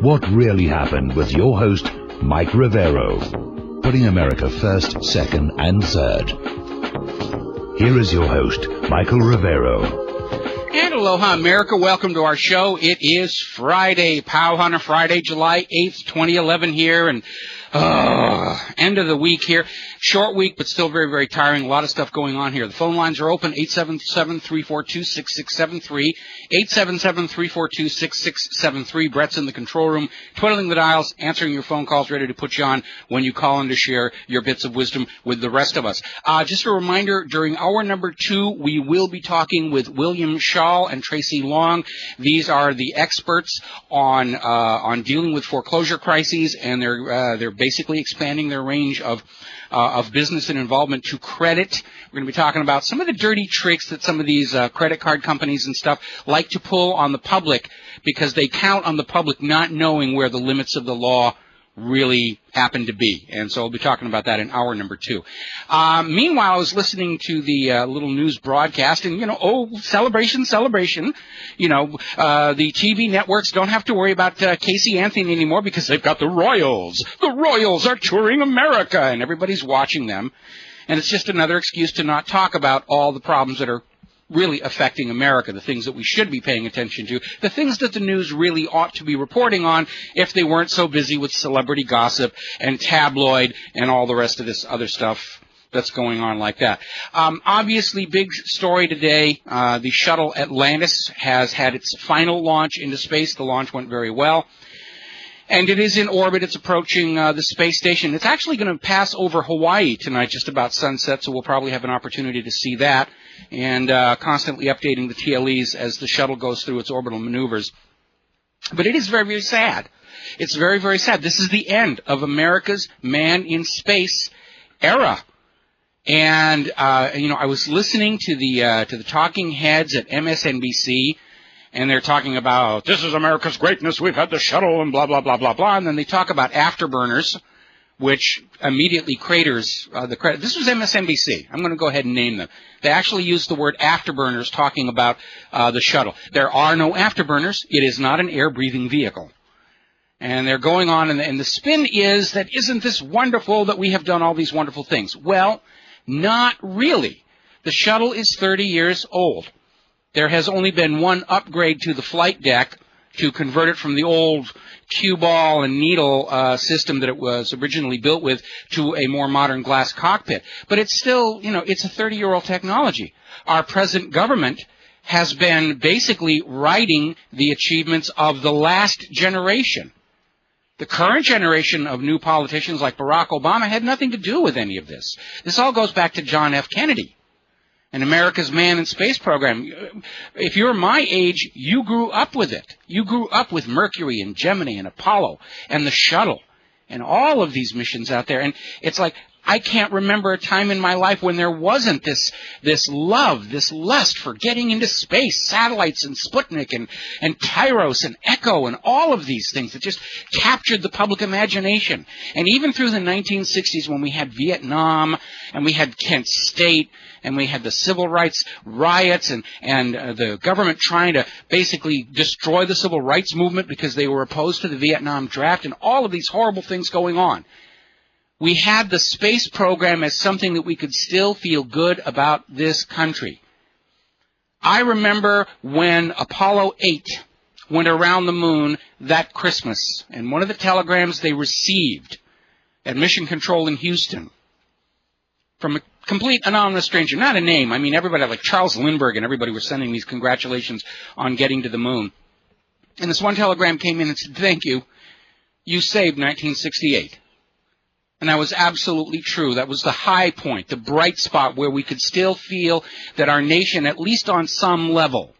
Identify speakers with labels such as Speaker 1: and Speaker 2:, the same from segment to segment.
Speaker 1: What really happened with your host, Mike Rivero, putting America first, second, and third. Here is your host, Michael Rivero.
Speaker 2: And aloha, America. Welcome to our show. It is Friday, Pow Hunter Friday, July 8th, 2011 here, and end of the week here. Short week, but still very, very tiring. A lot of stuff going on here. The phone lines are open, 877-342-6673, 877-342-6673. Brett's in the control room, twiddling the dials, answering your phone calls, ready to put you on when you call in to share your bits of wisdom with the rest of us. Just a reminder, during hour number 2, we will be talking with William Shaw and Tracy Long. These are the experts on dealing with foreclosure crises, and they're basically expanding their range of business and involvement to credit. We're going to be talking about some of the dirty tricks that some of these credit card companies and stuff like to pull on the public, because they count on the public not knowing where the limits of the law really happen to be. And so we'll be talking about that in hour number 2. Meanwhile, I was listening to the little news broadcast, and, celebration. The TV networks don't have to worry about Casey Anthony anymore because they've got the Royals. The Royals are touring America, and everybody's watching them. And it's just another excuse to not talk about all the problems that are really affecting America, the things that we should be paying attention to, the things that the news really ought to be reporting on if they weren't so busy with celebrity gossip and tabloid and all the rest of this other stuff that's going on like that. Obviously, big story today, the shuttle Atlantis has had its final launch into space. The launch went very well. And it is in orbit. It's approaching the space station. It's actually going to pass over Hawaii tonight, just about sunset, so we'll probably have an opportunity to see that, and constantly updating the TLEs as the shuttle goes through its orbital maneuvers. But it is very, very sad. It's very, very sad. This is the end of America's man in space era. And, I was listening to the talking heads at MSNBC, and they're talking about, this is America's greatness, we've had the shuttle, and blah, blah, blah, blah, blah. And then they talk about afterburners, which immediately craters the credit. This was MSNBC. I'm going to go ahead and name them. They actually used the word afterburners talking about the shuttle. There are no afterburners. It is not an air-breathing vehicle. And they're going on, and the spin is that isn't this wonderful that we have done all these wonderful things? Well, not really. The shuttle is 30 years old. There has only been one upgrade to the flight deck to convert it from the old cue ball and needle system that it was originally built with to a more modern glass cockpit. But it's still, it's a 30-year-old technology. Our present government has been basically writing the achievements of the last generation. The current generation of new politicians like Barack Obama had nothing to do with any of this. This all goes back to John F. Kennedy and America's Man in Space program. If you're my age, you grew up with it. You grew up with Mercury and Gemini and Apollo and the shuttle and all of these missions out there. And it's like, I can't remember a time in my life when there wasn't this love, this lust for getting into space, satellites and Sputnik and Tyros and Echo and all of these things that just captured the public imagination. And even through the 1960s when we had Vietnam and we had Kent State and we had the civil rights riots and the government trying to basically destroy the civil rights movement because they were opposed to the Vietnam draft and all of these horrible things going on. We had the space program as something that we could still feel good about this country. I remember when Apollo 8 went around the moon that Christmas, and one of the telegrams they received at Mission Control in Houston from a complete anonymous stranger, not a name. I mean, everybody like Charles Lindbergh and everybody were sending these congratulations on getting to the moon. And this one telegram came in and said, "Thank you. You saved 1968. And that was absolutely true. That was the high point, the bright spot where we could still feel that our nation, at least on some level,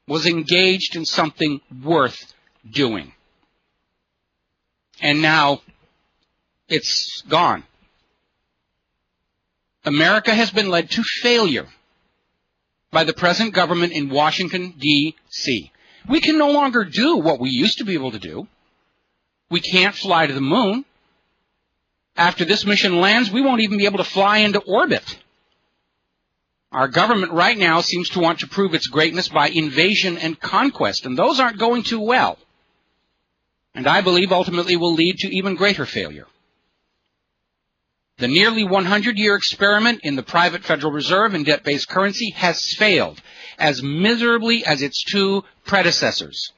Speaker 2: was engaged in something worth doing. And now it's gone. America has been led to failure by the present government in Washington, D.C. We can no longer do what we used to be able to do. We can't fly to the moon. After this mission lands, we won't even be able to fly into orbit. Our government right now seems to want to prove its greatness by invasion and conquest, and those aren't going too well. And I believe ultimately will lead to even greater failure. The nearly 100-year experiment in the private Federal Reserve and debt-based currency has failed as miserably as its two predecessors.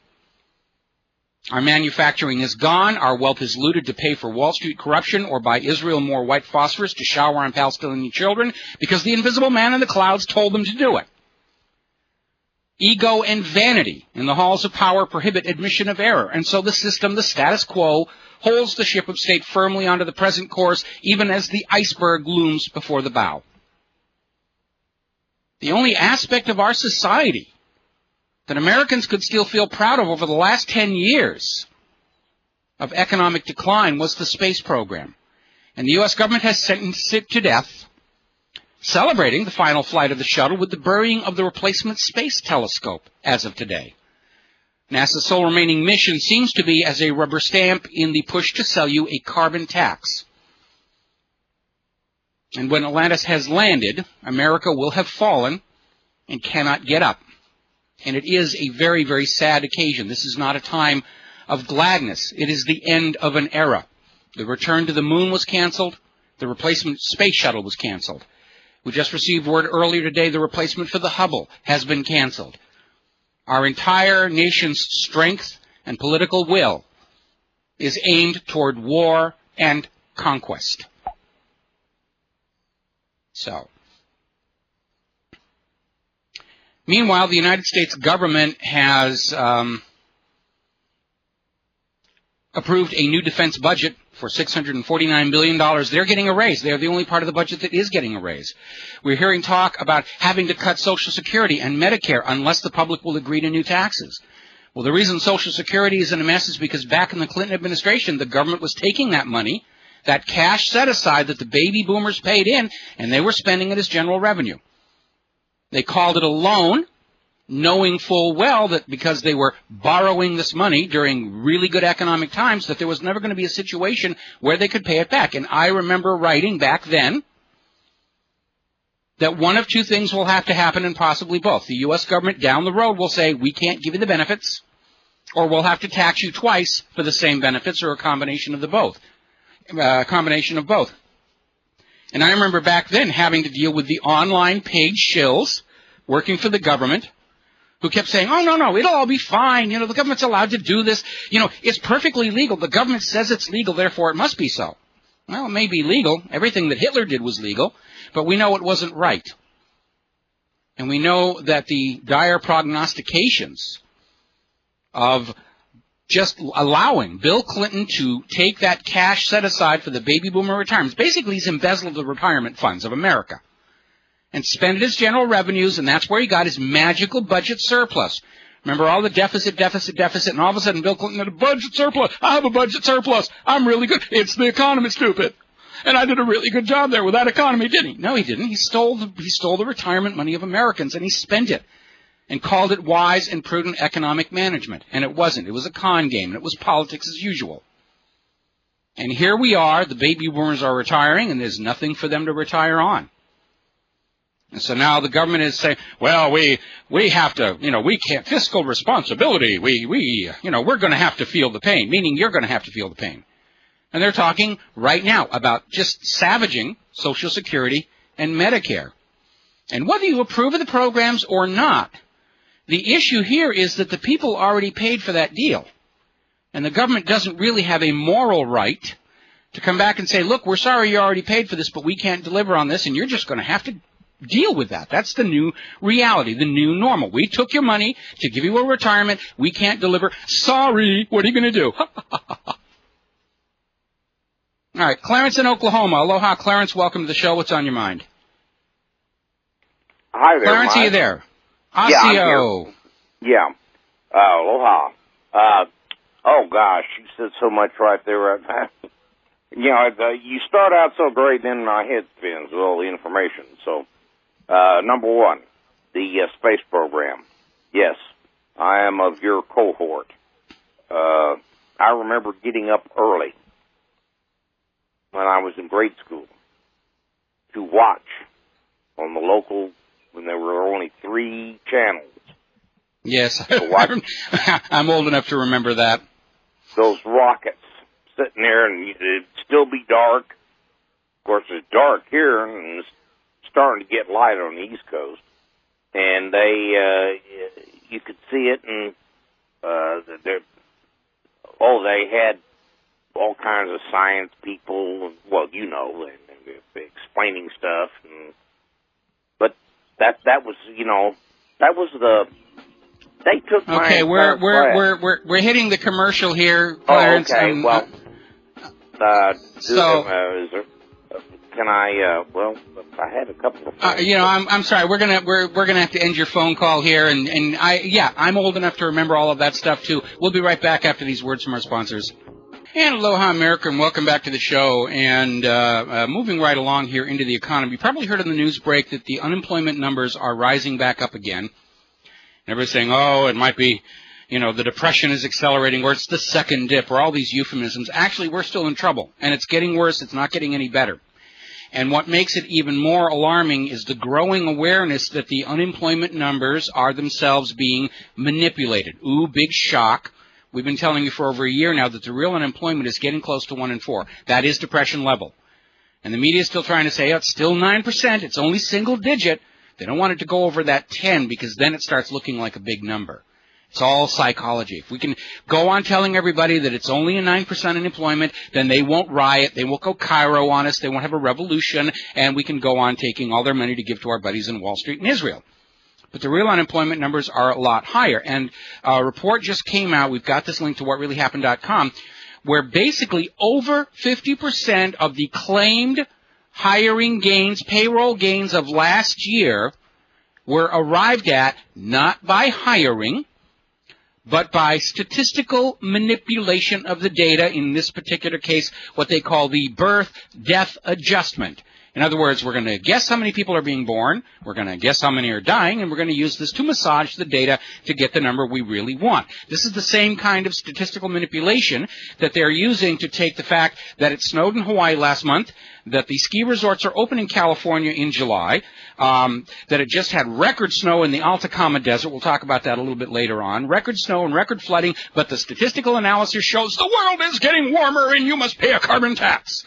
Speaker 2: Our manufacturing is gone, our wealth is looted to pay for Wall Street corruption or buy Israel more white phosphorus to shower on Palestinian children because the invisible man in the clouds told them to do it. Ego and vanity in the halls of power prohibit admission of error, and so the system, the status quo, holds the ship of state firmly onto the present course even as the iceberg looms before the bow. The only aspect of our society that Americans could still feel proud of over the last 10 years of economic decline was the space program. And the U.S. government has sentenced it to death, celebrating the final flight of the shuttle with the burying of the replacement space telescope as of today. NASA's sole remaining mission seems to be as a rubber stamp in the push to sell you a carbon tax. And when Atlantis has landed, America will have fallen and cannot get up. And it is a very, very sad occasion. This is not a time of gladness. It is the end of an era. The return to the moon was canceled. The replacement space shuttle was canceled. We just received word earlier today the replacement for the Hubble has been canceled. Our entire nation's strength and political will is aimed toward war and conquest. So, meanwhile, the United States government has approved a new defense budget for $649 billion. They're getting a raise. They're the only part of the budget that is getting a raise. We're hearing talk about having to cut Social Security and Medicare unless the public will agree to new taxes. Well, the reason Social Security is in a mess is because back in the Clinton administration, the government was taking that money, that cash set aside that the baby boomers paid in, and they were spending it as general revenue. They called it a loan, knowing full well that because they were borrowing this money during really good economic times, that there was never going to be a situation where they could pay it back. And I remember writing back then that one of two things will have to happen, and possibly both. The U.S. government down the road will say, we can't give you the benefits, or we'll have to tax you twice for the same benefits, or a combination of the both. And I remember back then having to deal with the online paid shills working for the government who kept saying, oh, no, it'll all be fine. You know, the government's allowed to do this. You know, it's perfectly legal. The government says it's legal, therefore it must be so. Well, it may be legal. Everything that Hitler did was legal, but we know it wasn't right. And we know that the dire prognostications of just allowing Bill Clinton to take that cash set aside for the baby boomer retirements, basically he's embezzled the retirement funds of America and spent it as general revenues, and that's where he got his magical budget surplus. Remember all the deficit, and all of a sudden Bill Clinton had a budget surplus. I have a budget surplus. I'm really good. It's the economy, stupid. And I did a really good job there with that economy, didn't he? No, he didn't. He stole the retirement money of Americans, and he spent it and called it wise and prudent economic management. And it wasn't. It was a con game, and it was politics as usual. And here we are. The baby boomers are retiring, and there's nothing for them to retire on. And so now the government is saying, well, we have to, we can't, fiscal responsibility, we're going to have to feel the pain, meaning you're going to have to feel the pain. And they're talking right now about just savaging Social Security and Medicare. And whether you approve of the programs or not, the issue here is that the people already paid for that deal. And the government doesn't really have a moral right to come back and say, look, we're sorry you already paid for this, but we can't deliver on this, and you're just going to have to deal with that. That's the new reality, the new normal. We took your money to give you a retirement. We can't deliver. Sorry. What are you going to do? All right, Clarence in Oklahoma. Aloha, Clarence. Welcome to the show. What's on your mind?
Speaker 3: Hi there,
Speaker 2: Clarence,
Speaker 3: Mike.
Speaker 2: are you there? Asio.
Speaker 3: Yeah, I'm here. Yeah. Aloha. Oh, gosh, you said so much right there. You start out so great, then my head spins with all the information. So, number one, the space program. Yes, I am of your cohort. I remember getting up early when I was in grade school to watch on the local when there were only 3 channels.
Speaker 2: Yes, I'm old enough to remember that.
Speaker 3: Those rockets sitting there, and it'd still be dark. Of course, it's dark here, and it's starting to get light on the East Coast. And you could see it, and they had all kinds of science people. Well, they explaining stuff. But that was the. They took my
Speaker 2: okay. We're hitting the commercial here, Clarence.
Speaker 3: Oh, okay.
Speaker 2: And,
Speaker 3: well, can I? Well, I had a couple of.
Speaker 2: I'm sorry. We're gonna have to end your phone call here, and I'm old enough to remember all of that stuff too. We'll be right back after these words from our sponsors. And aloha, America, and welcome back to the show. And moving right along here into the economy, you probably heard in the news break that the unemployment numbers are rising back up again. Everybody's saying, oh, it might be, the depression is accelerating, or it's the second dip, or all these euphemisms. Actually, we're still in trouble, and it's getting worse. It's not getting any better. And what makes it even more alarming is the growing awareness that the unemployment numbers are themselves being manipulated. Ooh, big shock. We've been telling you for over a year now that the real unemployment is getting close to 1 in 4. That is depression level. And the media is still trying to say, oh, it's still 9%. It's only single digit. They don't want it to go over that 10 because then it starts looking like a big number. It's all psychology. If we can go on telling everybody that it's only a 9% unemployment, then they won't riot, they won't go Cairo on us, they won't have a revolution, and we can go on taking all their money to give to our buddies in Wall Street and Israel. But the real unemployment numbers are a lot higher. And a report just came out, we've got this link to whatreallyhappened.com, where basically over 50% of the claimed hiring gains, payroll gains of last year were arrived at not by hiring, but by statistical manipulation of the data, in this particular case, what they call the birth-death adjustment. In other words, we're going to guess how many people are being born, we're going to guess how many are dying, and we're going to use this to massage the data to get the number we really want. This is the same kind of statistical manipulation that they're using to take the fact that it snowed in Hawaii last month, that the ski resorts are open in California in July, that it just had record snow in the Atacama Desert. We'll talk about that a little bit later on. Record snow and record flooding, but the statistical analysis shows the world is getting warmer and you must pay a carbon tax.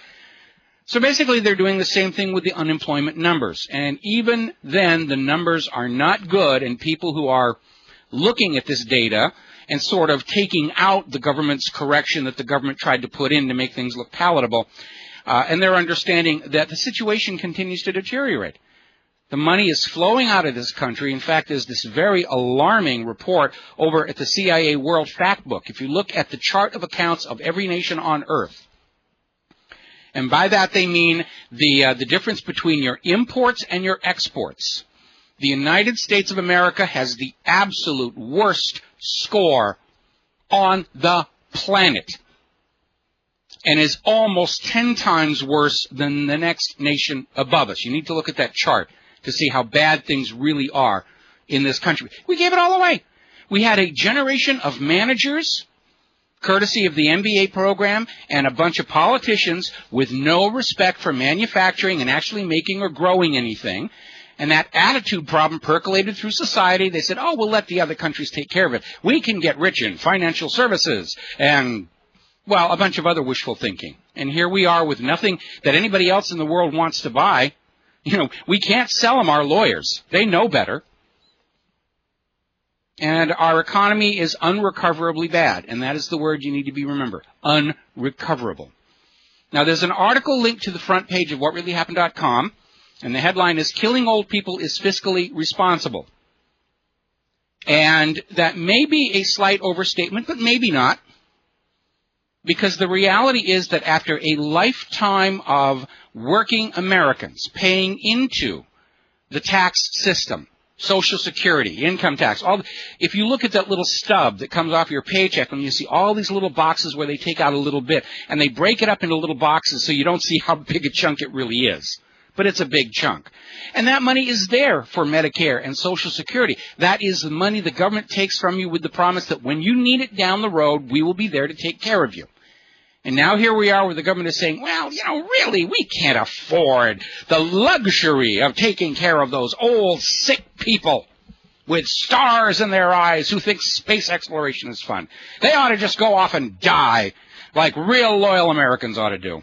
Speaker 2: So basically they're doing the same thing with the unemployment numbers. And even then, the numbers are not good, and people who are looking at this data and sort of taking out the government's correction that the government tried to put in to make things look palatable, and they're understanding that the situation continues to deteriorate. The money is flowing out of this country. In fact, there's this very alarming report over at the CIA World Factbook. If you look at the chart of accounts of every nation on earth, and by that they mean the difference between your imports and your exports, the United States of America has the absolute worst score on the planet, and is almost 10 times worse than the next nation above us. You need to look at that chart to see how bad things really are in this country. We gave it all away. We had a generation of managers, courtesy of the MBA program, and a bunch of politicians with no respect for manufacturing and actually making or growing anything. And that attitude problem percolated through society. They said, oh, we'll let the other countries take care of it. We can get rich in financial services and, well, a bunch of other wishful thinking. And here we are with nothing that anybody else in the world wants to buy. We can't sell them our lawyers. They know better. And our economy is unrecoverably bad, and that is the word you need to be remembered, unrecoverable. Now, there's an article linked to the front page of whatreallyhappened.com, and the headline is, Killing Old People is Fiscally Responsible. And that may be a slight overstatement, but maybe not, because the reality is that after a lifetime of working Americans paying into the tax system, Social Security, income tax, if you look at that little stub that comes off your paycheck and you see all these little boxes where they take out a little bit and they break it up into little boxes so you don't see how big a chunk it really is. But it's a big chunk. And that money is there for Medicare and Social Security. That is the money the government takes from you with the promise that when you need it down the road, we will be there to take care of you. And now here we are where the government is saying, well, really, we can't afford the luxury of taking care of those old, sick people with stars in their eyes who think space exploration is fun. They ought to just go off and die like real loyal Americans ought to do.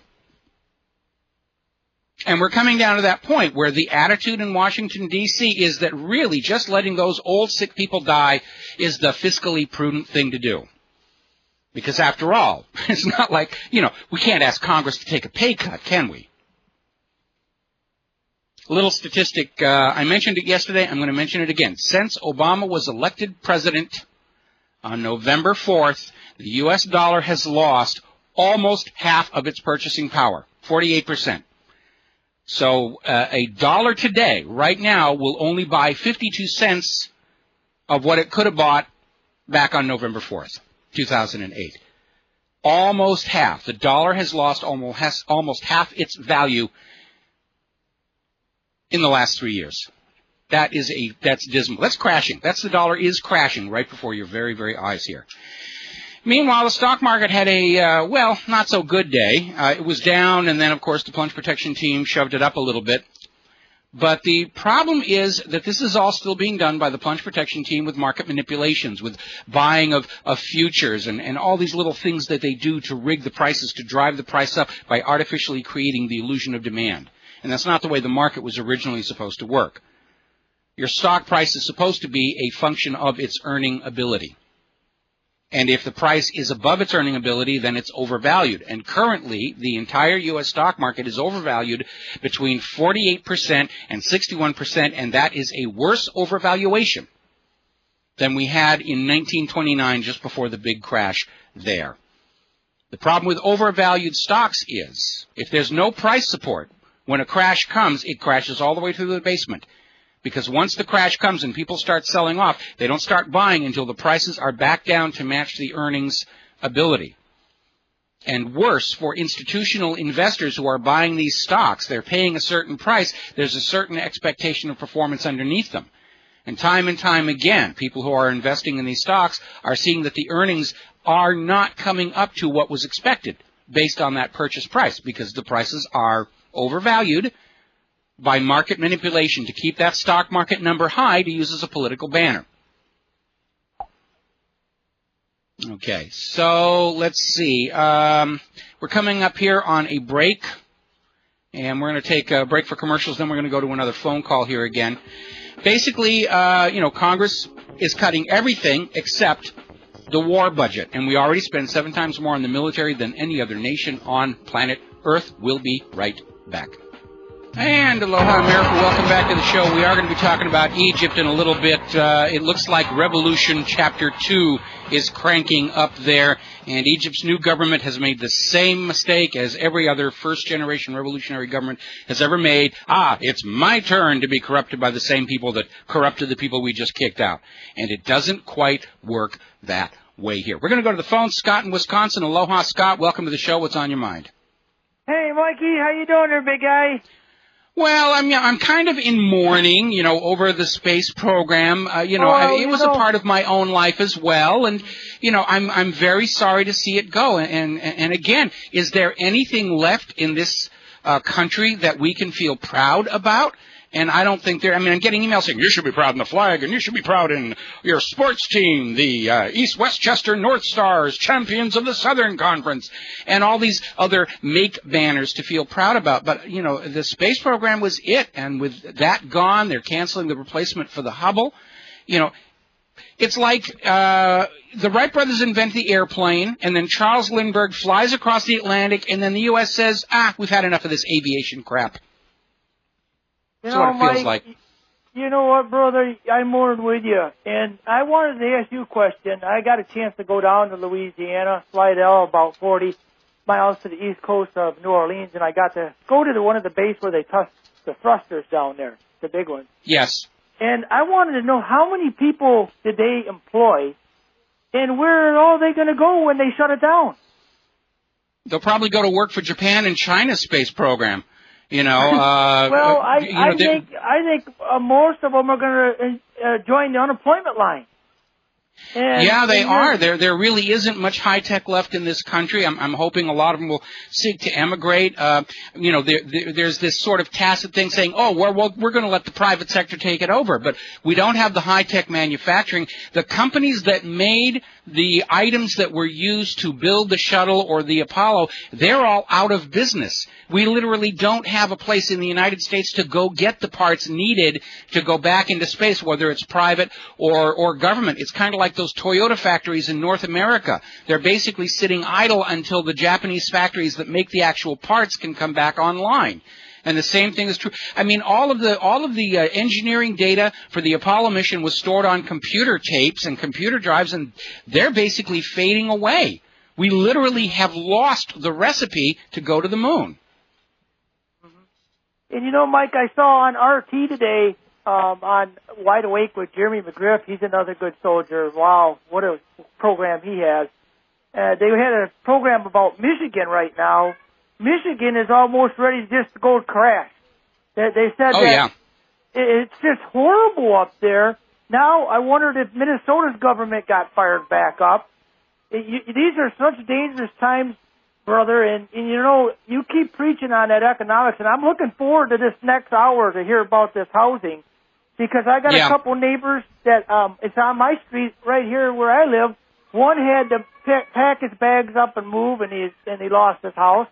Speaker 2: And we're coming down to that point where the attitude in Washington, D.C. is that really just letting those old, sick people die is the fiscally prudent thing to do. Because after all, it's not like, we can't ask Congress to take a pay cut, can we? A little statistic, I mentioned it yesterday, I'm going to mention it again. Since Obama was elected president on November 4th, the U.S. dollar has lost almost half of its purchasing power, 48%. So a dollar today, right now, will only buy 52 cents of what it could have bought back on November 4th. 2008. Almost half. The dollar has lost almost half its value in the last 3 years. That's dismal. That's crashing. The dollar is crashing right before your very, very eyes here. Meanwhile, the stock market had a, not so good day. It was down, and then, of course, the plunge protection team shoved it up a little bit. But the problem is that this is all still being done by the plunge protection team with market manipulations, with buying of futures and all these little things that they do to rig the prices, to drive the price up by artificially creating the illusion of demand. And that's not the way the market was originally supposed to work. Your stock price is supposed to be a function of its earning ability. And if the price is above its earning ability, then it's overvalued. And currently, the entire U.S. stock market is overvalued between 48% and 61%, and that is a worse overvaluation than we had in 1929, just before the big crash there. The problem with overvalued stocks is, if there's no price support, when a crash comes, it crashes all the way to the basement. Because once the crash comes and people start selling off, they don't start buying until the prices are back down to match the earnings ability. And worse, for institutional investors who are buying these stocks, they're paying a certain price, there's a certain expectation of performance underneath them. And time again, people who are investing in these stocks are seeing that the earnings are not coming up to what was expected based on that purchase price, because the prices are overvalued by market manipulation to keep that stock market number high to use as a political banner. Okay, so let's see. We're coming up here on a break, and we're going to take a break for commercials, then we're going to go to another phone call here again. Basically, Congress is cutting everything except the war budget, and we already spend 7 times more on the military than any other nation on planet Earth. We'll be right back. And aloha, America. Welcome back to the show. We are going to be talking about Egypt in a little bit. It looks like Revolution Chapter 2 is cranking up there, and Egypt's new government has made the same mistake as every other first-generation revolutionary government has ever made. It's my turn to be corrupted by the same people that corrupted the people we just kicked out. And it doesn't quite work that way here. We're going to go to the phone. Scott in Wisconsin. Aloha, Scott. Welcome to the show. What's on your mind?
Speaker 4: Hey, Mikey. How you doing there, big guy?
Speaker 2: Well, I'm kind of in mourning, over the space program. It was a part of my own life as well, and I'm very sorry to see it go. And again, is there anything left in this country that we can feel proud about? And I don't think I'm getting emails saying, you should be proud in the flag, and you should be proud in your sports team, the East Westchester North Stars, champions of the Southern Conference, and all these other make banners to feel proud about. But, the space program was it, and with that gone, they're canceling the replacement for the Hubble. It's like the Wright brothers invent the airplane, and then Charles Lindbergh flies across the Atlantic, and then the U.S. says, we've had enough of this aviation crap. That's what it feels like.
Speaker 4: You know what, brother? I'm more with you. And I wanted to ask you a question. I got a chance to go down to Louisiana, Slidell, about 40 miles to the east coast of New Orleans, and I got to go to one of the bases where they test the thrusters down there, the big ones.
Speaker 2: Yes.
Speaker 4: And I wanted to know how many people did they employ, and where are they going to go when they shut it down?
Speaker 2: They'll probably go to work for Japan and China's space program.
Speaker 4: Well, I think most of them are going to join the unemployment line. And,
Speaker 2: yeah, they are. There really isn't much high tech left in this country. I'm hoping a lot of them will seek to emigrate. There's this sort of tacit thing saying, oh, we're going to let the private sector take it over, but we don't have the high tech manufacturing. The companies that made the items that were used to build the shuttle or the Apollo, they're all out of business. We literally don't have a place in the United States to go get the parts needed to go back into space, whether it's private or government. It's kind of like those Toyota factories in North America. They're basically sitting idle until the Japanese factories that make the actual parts can come back online. And the same thing is true. I mean, all of the engineering data for the Apollo mission was stored on computer tapes and computer drives, and they're basically fading away. We literally have lost the recipe to go to the moon.
Speaker 4: And you know, Mike, I saw on RT today, on Wide Awake with Jeremy McGriff. He's another good soldier. Wow, what a program he has. They had a program about Michigan right now. Michigan is almost ready just to go crash. They said it's just horrible up there. Now, I wondered if Minnesota's government got fired back up. These are such dangerous times, brother, and you know, you keep preaching on that economics, and I'm looking forward to this next hour to hear about this housing, because I got a couple neighbors that, it's on my street right here where I live. One had to pack his bags up and move, and he lost his house.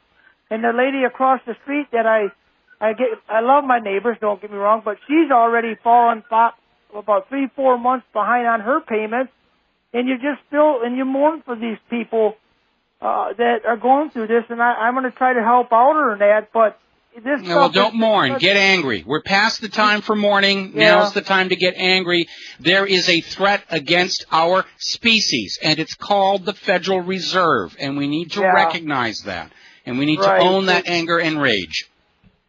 Speaker 4: And the lady across the street that I love my neighbors, don't get me wrong, but she's already fallen about 3-4 months behind on her payments, and you just and you mourn for these people that are going through this, and I'm going to try to help out her in that, but this stuff...
Speaker 2: Well, don't mourn. Get angry. We're past the time for mourning. Yeah. Now's the time to get angry. There is a threat against our species, and it's called the Federal Reserve, and we need to recognize that, and we need to own that anger and rage.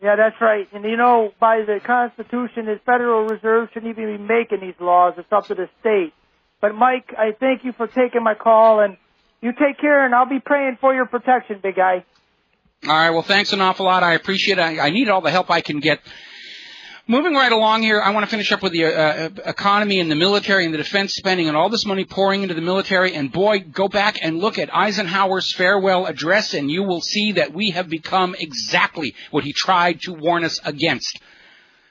Speaker 4: Yeah, that's right. And, you know, by the Constitution, the Federal Reserve shouldn't even be making these laws. It's up to the state. But, Mike, I thank you for taking my call, and you take care, and I'll be praying for your protection, big guy.
Speaker 2: All right, well, thanks an awful lot. I appreciate it. I need all the help I can get. Moving right along here, I want to finish up with the economy and the military and the defense spending and all this money pouring into the military. And, boy, go back and look at Eisenhower's farewell address, and you will see that we have become exactly what he tried to warn us against.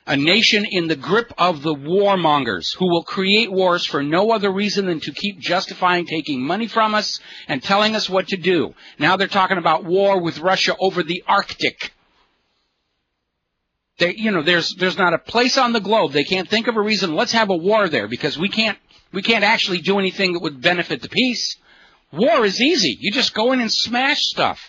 Speaker 2: A nation in the grip of the warmongers who will create wars for no other reason than to keep justifying taking money from us and telling us what to do. Now they're talking about war with Russia over the Arctic. There's not a place on the globe they can't think of a reason. Let's have a war there, because we can't actually do anything that would benefit the peace. War is easy. You just go in and smash stuff.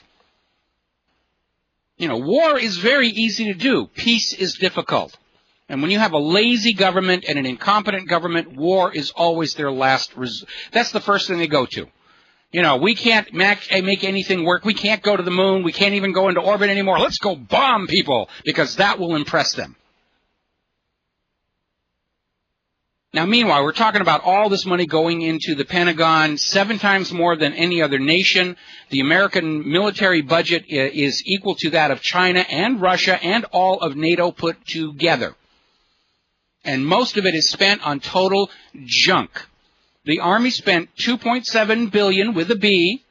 Speaker 2: You know, war is very easy to do. Peace is difficult. And when you have a lazy government and an incompetent government, war is always their last resort. That's the first thing they go to. You know, we can't make anything work. We can't go to the moon. We can't even go into orbit anymore. Let's go bomb people, because that will impress them. Now, meanwhile, we're talking about all this money going into the Pentagon, 7 times more than any other nation. The American military budget is equal to that of China and Russia and all of NATO put together. And most of it is spent on total junk. The Army spent $2.7 billion with a B,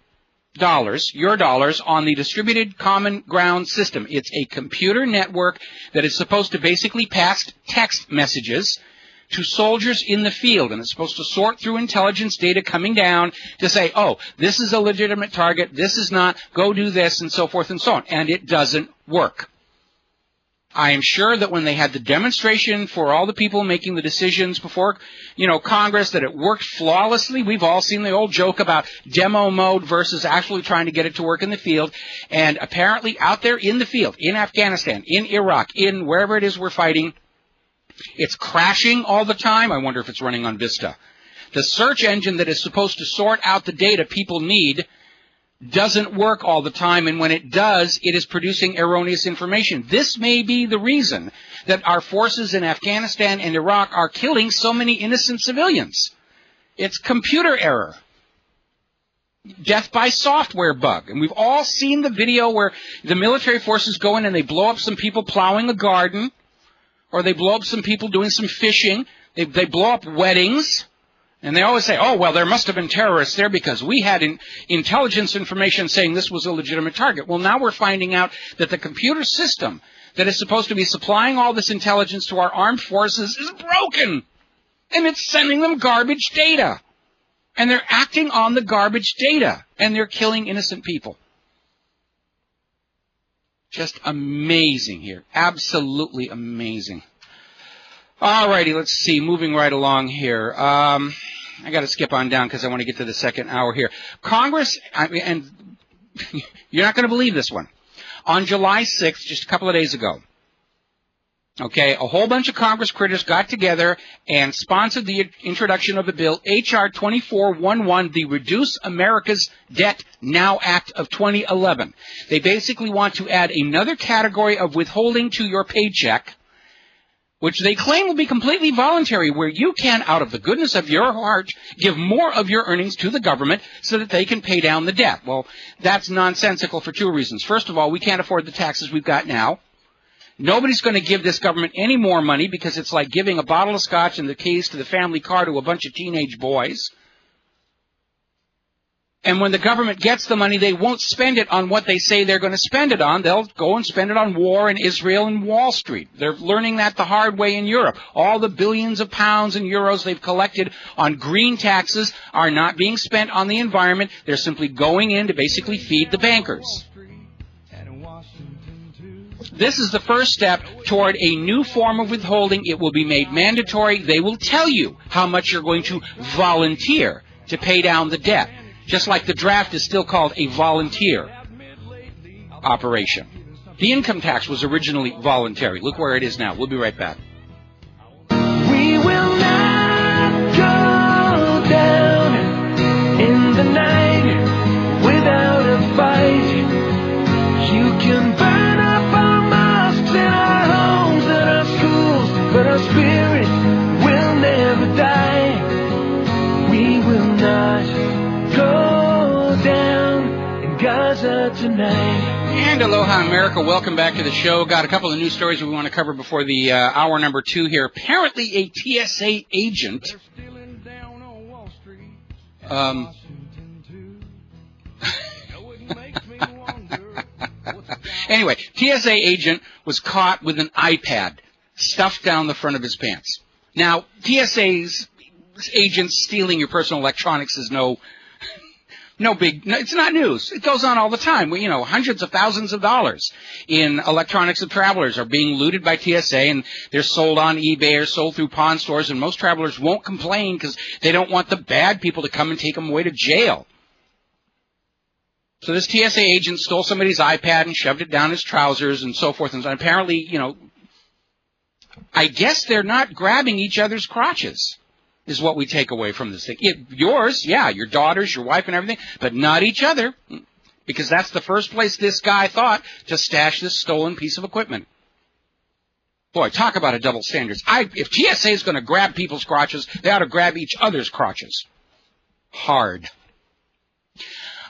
Speaker 2: your dollars, on the Distributed Common Ground System. It's a computer network that is supposed to basically pass text messages to soldiers in the field, and it's supposed to sort through intelligence data coming down to say, oh, this is a legitimate target, this is not, go do this, and so forth and so on. And it doesn't work. I am sure that when they had the demonstration for all the people making the decisions before, Congress, that it worked flawlessly. We've all seen the old joke about demo mode versus actually trying to get it to work in the field. And apparently out there in the field, in Afghanistan, in Iraq, in wherever it is we're fighting, it's crashing all the time. I wonder if it's running on Vista. The search engine that is supposed to sort out the data people need doesn't work all the time, and when it does, it is producing erroneous information. This may be the reason that our forces in Afghanistan and Iraq are killing so many innocent civilians. It's computer error. Death by software bug. And we've all seen the video where the military forces go in and they blow up some people plowing a garden, or they blow up some people doing some fishing. They blow up weddings. And they always say, oh, well, there must have been terrorists there because we had intelligence information saying this was a legitimate target. Well, now we're finding out that the computer system that is supposed to be supplying all this intelligence to our armed forces is broken. And it's sending them garbage data. And they're acting on the garbage data. And they're killing innocent people. Just amazing here. Absolutely amazing. All righty, let's see. Moving right along here. I got to skip on down because I want to get to the second hour here. Congress, and you're not going to believe this one. On July 6th, just a couple of days ago, okay, a whole bunch of Congress critters got together and sponsored the introduction of a bill, H.R. 2411, the Reduce America's Debt Now Act of 2011. They basically want to add another category of withholding to your paycheck, which they claim will be completely voluntary, where you can, out of the goodness of your heart, give more of your earnings to the government so that they can pay down the debt. Well, that's nonsensical for two reasons. First of all, we can't afford the taxes we've got now. Nobody's going to give this government any more money because it's like giving a bottle of scotch and the keys to the family car to a bunch of teenage boys. And when the government gets the money, they won't spend it on what they say they're going to spend it on. They'll go and spend it on war in Israel and Wall Street. They're learning that the hard way in Europe. All the billions of pounds and euros they've collected on green taxes are not being spent on the environment. They're simply going in to basically feed the bankers. This is the first step toward a new form of withholding. It will be made mandatory. They will tell you how much you're going to volunteer to pay down the debt. Just like the draft is still called a volunteer operation. The income tax was originally voluntary. Look where it is now. We'll be right back.
Speaker 5: We will not go down in the night without a fight. You can burn up our mosques and our homes and our schools, but our spirit will never die. We will not go down in Gaza tonight.
Speaker 2: And aloha, America. Welcome back to the show. Got a couple of news stories we want to cover before the hour number 2 here. Apparently a TSA agent anyway, TSA agent was caught with an iPad stuffed down the front of his pants. Now, TSA's agents stealing your personal electronics is it's not news. It goes on all the time. Hundreds of thousands of dollars in electronics of travelers are being looted by TSA, and they're sold on eBay or sold through pawn stores, and most travelers won't complain because they don't want the bad people to come and take them away to jail. So this TSA agent stole somebody's iPad and shoved it down his trousers and so forth. And apparently, I guess they're not grabbing each other's crotches, is what we take away from this thing. Yours, yeah, your daughters, your wife and everything, but not each other, because that's the first place this guy thought to stash this stolen piece of equipment. Boy, talk about a double standards. If TSA is going to grab people's crotches, they ought to grab each other's crotches. Hard.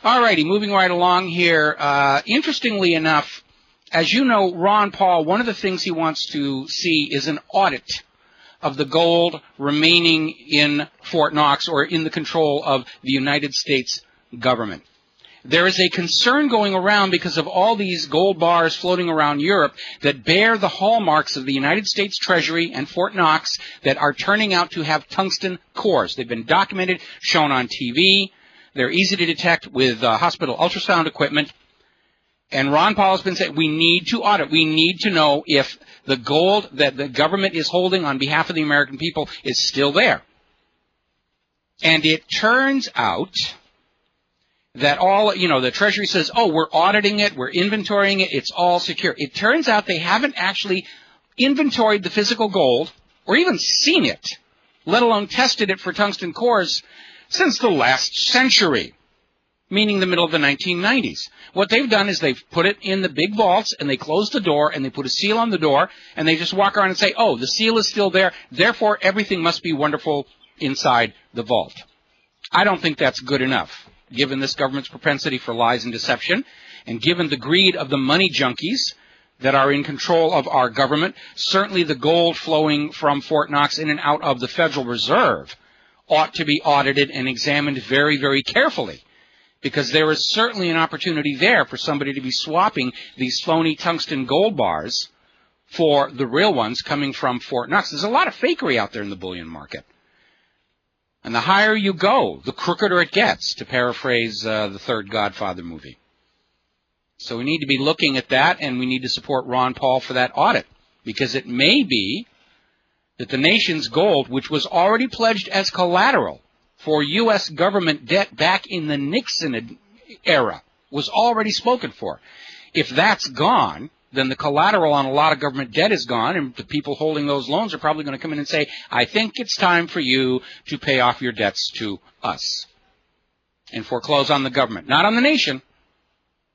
Speaker 2: All righty, moving right along here. Interestingly enough, as you know, Ron Paul, one of the things he wants to see is an audit of the gold remaining in Fort Knox or in the control of the United States government. There is a concern going around because of all these gold bars floating around Europe that bear the hallmarks of the United States Treasury and Fort Knox that are turning out to have tungsten cores. They've been documented, shown on TV. They're easy to detect with hospital ultrasound equipment. And Ron Paul has been saying we need to audit. We need to know if the gold that the government is holding on behalf of the American people is still there. And it turns out that the Treasury says, oh, we're auditing it, we're inventorying it, it's all secure. It turns out they haven't actually inventoried the physical gold or even seen it, let alone tested it for tungsten cores since the last century, meaning the middle of the 1990s. What they've done is they've put it in the big vaults, and they close the door, and they put a seal on the door, and they just walk around and say, oh, the seal is still there, therefore everything must be wonderful inside the vault. I don't think that's good enough, given this government's propensity for lies and deception, and given the greed of the money junkies that are in control of our government. Certainly the gold flowing from Fort Knox in and out of the Federal Reserve ought to be audited and examined very, very carefully, because there is certainly an opportunity there for somebody to be swapping these phony tungsten gold bars for the real ones coming from Fort Knox. There's a lot of fakery out there in the bullion market. And the higher you go, the crookeder it gets, to paraphrase the third Godfather movie. So we need to be looking at that, and we need to support Ron Paul for that audit, because it may be that the nation's gold, which was already pledged as collateral for U.S. government debt back in the Nixon era, was already spoken for. If that's gone, then the collateral on a lot of government debt is gone, and the people holding those loans are probably going to come in and say, I think it's time for you to pay off your debts to us, and foreclose on the government. Not on the nation,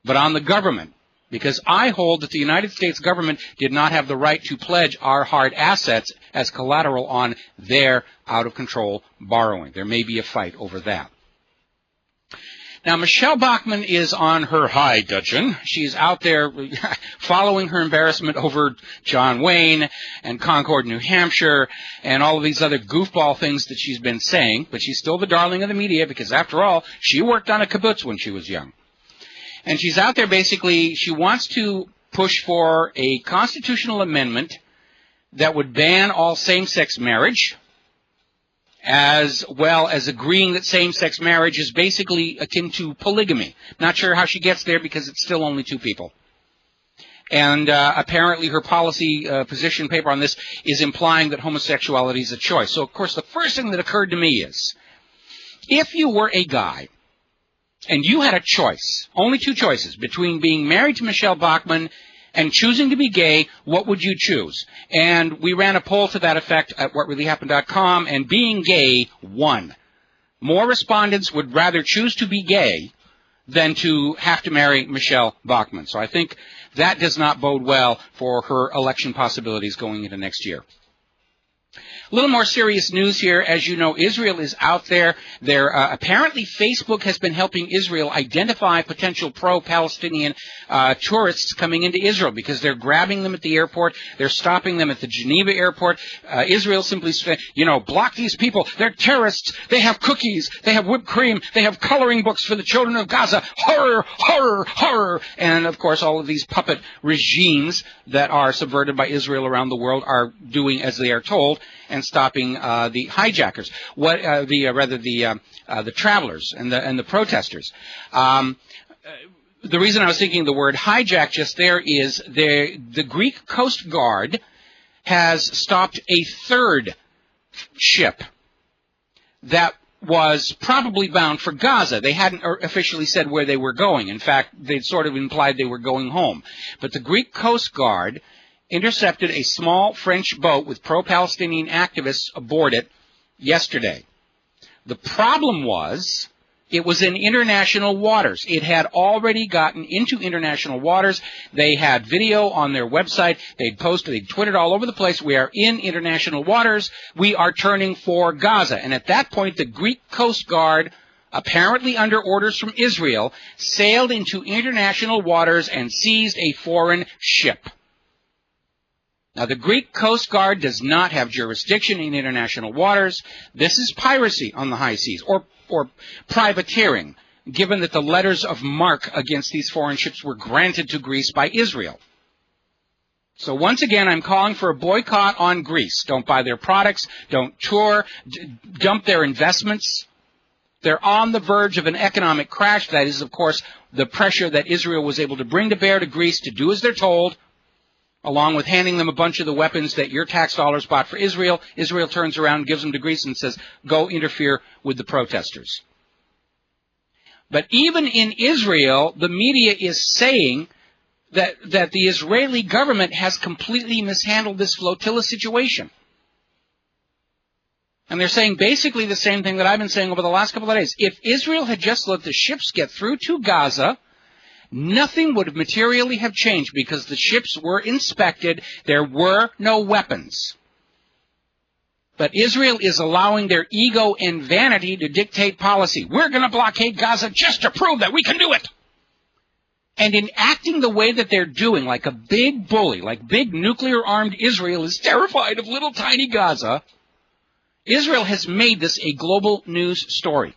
Speaker 2: but on the government. Because I hold that the United States government did not have the right to pledge our hard assets as collateral on their out-of-control borrowing. There may be a fight over that. Now, Michelle Bachmann is on her high dudgeon. She's out there following her embarrassment over John Wayne and Concord, New Hampshire, and all of these other goofball things that she's been saying. But she's still the darling of the media because, after all, she worked on a kibbutz when she was young. And she's out there basically, she wants to push for a constitutional amendment that would ban all same-sex marriage, as well as agreeing that same-sex marriage is basically akin to polygamy. Not sure how she gets there because it's still only two people. And apparently her policy position paper on this is implying that homosexuality is a choice. So, of course, the first thing that occurred to me is, if you were a guy and you had a choice, only two choices, between being married to Michelle Bachmann and choosing to be gay, what would you choose? And we ran a poll to that effect at whatreallyhappened.com, and being gay won. More respondents would rather choose to be gay than to have to marry Michelle Bachmann. So I think that does not bode well for her election possibilities going into next year. A little more serious news here. As you know, Israel is out there. Apparently, Facebook has been helping Israel identify potential pro-Palestinian tourists coming into Israel, because they're grabbing them at the airport. They're stopping them at the Geneva airport. Israel simply said, block these people. They're terrorists. They have cookies. They have whipped cream. They have coloring books for the children of Gaza. Horror, horror, horror. And, of course, all of these puppet regimes that are subverted by Israel around the world are doing as they are told, and stopping the hijackers, the travelers and the protesters. The reason I was thinking the word hijack just there is the Greek Coast Guard has stopped a third ship that was probably bound for Gaza. They hadn't officially said where they were going. In fact, they'd sort of implied they were going home. But the Greek Coast Guard intercepted a small French boat with pro-Palestinian activists aboard it yesterday. The problem was, it was in international waters. It had already gotten into international waters. They had video on their website. They'd posted, they'd tweeted all over the place, we are in international waters. We are turning for Gaza. And at that point, the Greek Coast Guard, apparently under orders from Israel, sailed into international waters and seized a foreign ship. Now, the Greek Coast Guard does not have jurisdiction in international waters. This is piracy on the high seas, or privateering, given that the letters of marque against these foreign ships were granted to Greece by Israel. So once again, I'm calling for a boycott on Greece. Don't buy their products. Don't tour. Dump their investments. They're on the verge of an economic crash. That is, of course, the pressure that Israel was able to bring to bear to Greece to do as they're told, along with handing them a bunch of the weapons that your tax dollars bought for Israel. Israel turns around, gives them to Greece, and says, go interfere with the protesters. But even in Israel, the media is saying that the Israeli government has completely mishandled this flotilla situation. And they're saying basically the same thing that I've been saying over the last couple of days. If Israel had just let the ships get through to Gaza, nothing would materially have changed, because the ships were inspected. There were no weapons. But Israel is allowing their ego and vanity to dictate policy. We're going to blockade Gaza just to prove that we can do it. And in acting the way that they're doing, like a big bully, like big nuclear-armed Israel is terrified of little tiny Gaza, Israel has made this a global news story.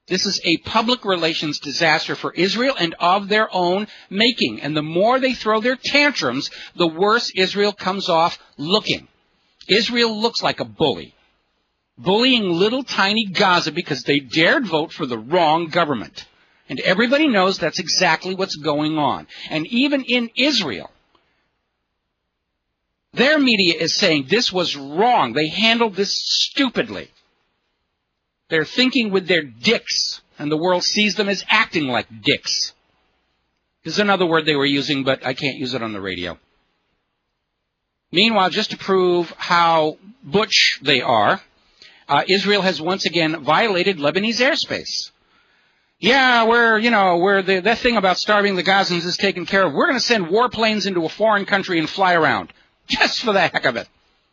Speaker 2: This is a public relations disaster for Israel and of their own making. And the more they throw their tantrums, the worse Israel comes off looking. Israel looks like a bully, bullying little tiny Gaza because they dared vote for the wrong government. And everybody knows that's exactly what's going on. And even in Israel, their media is saying this was wrong. They handled this stupidly. They're thinking with their dicks, and the world sees them as acting like dicks. This is another word they were using, but I can't use it on the radio. Meanwhile, just to prove how butch they are, Israel has once again violated Lebanese airspace. Yeah, that thing about starving the Gazans is taken care of. We're going to send warplanes into a foreign country and fly around, just for the heck of it.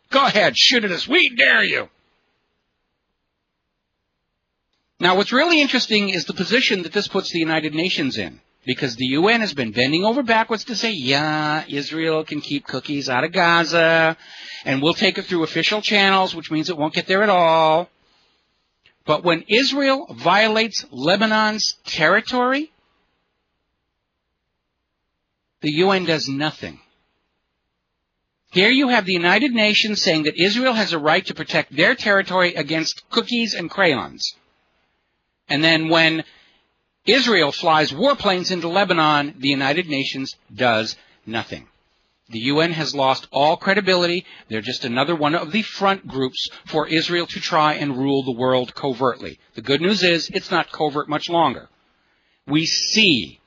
Speaker 2: Go ahead, shoot at us. We dare you. Now, what's really interesting is the position that this puts the United Nations in, because the UN has been bending over backwards to say, yeah, Israel can keep cookies out of Gaza, and we'll take it through official channels, which means it won't get there at all. But when Israel violates Lebanon's territory, the UN does nothing. Here you have the United Nations saying that Israel has a right to protect their territory against cookies and crayons. And then when Israel flies warplanes into Lebanon, the United Nations does nothing. The UN has lost all credibility. They're just another one of the front groups for Israel to try and rule the world covertly. The good news is it's not covert much longer. We see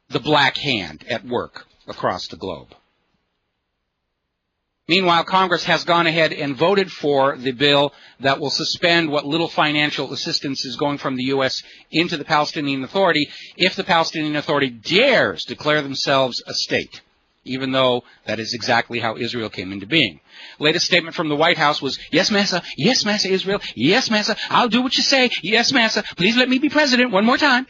Speaker 2: the black hand at work across the globe. Meanwhile, Congress has gone ahead and voted for the bill that will suspend what little financial assistance is going from the U.S. into the Palestinian Authority if the Palestinian Authority dares declare themselves a state, even though that is exactly how Israel came into being. Latest statement from the White House was, yes, massa, Israel, yes, massa, I'll do what you say, yes, massa, please let me be president one more time.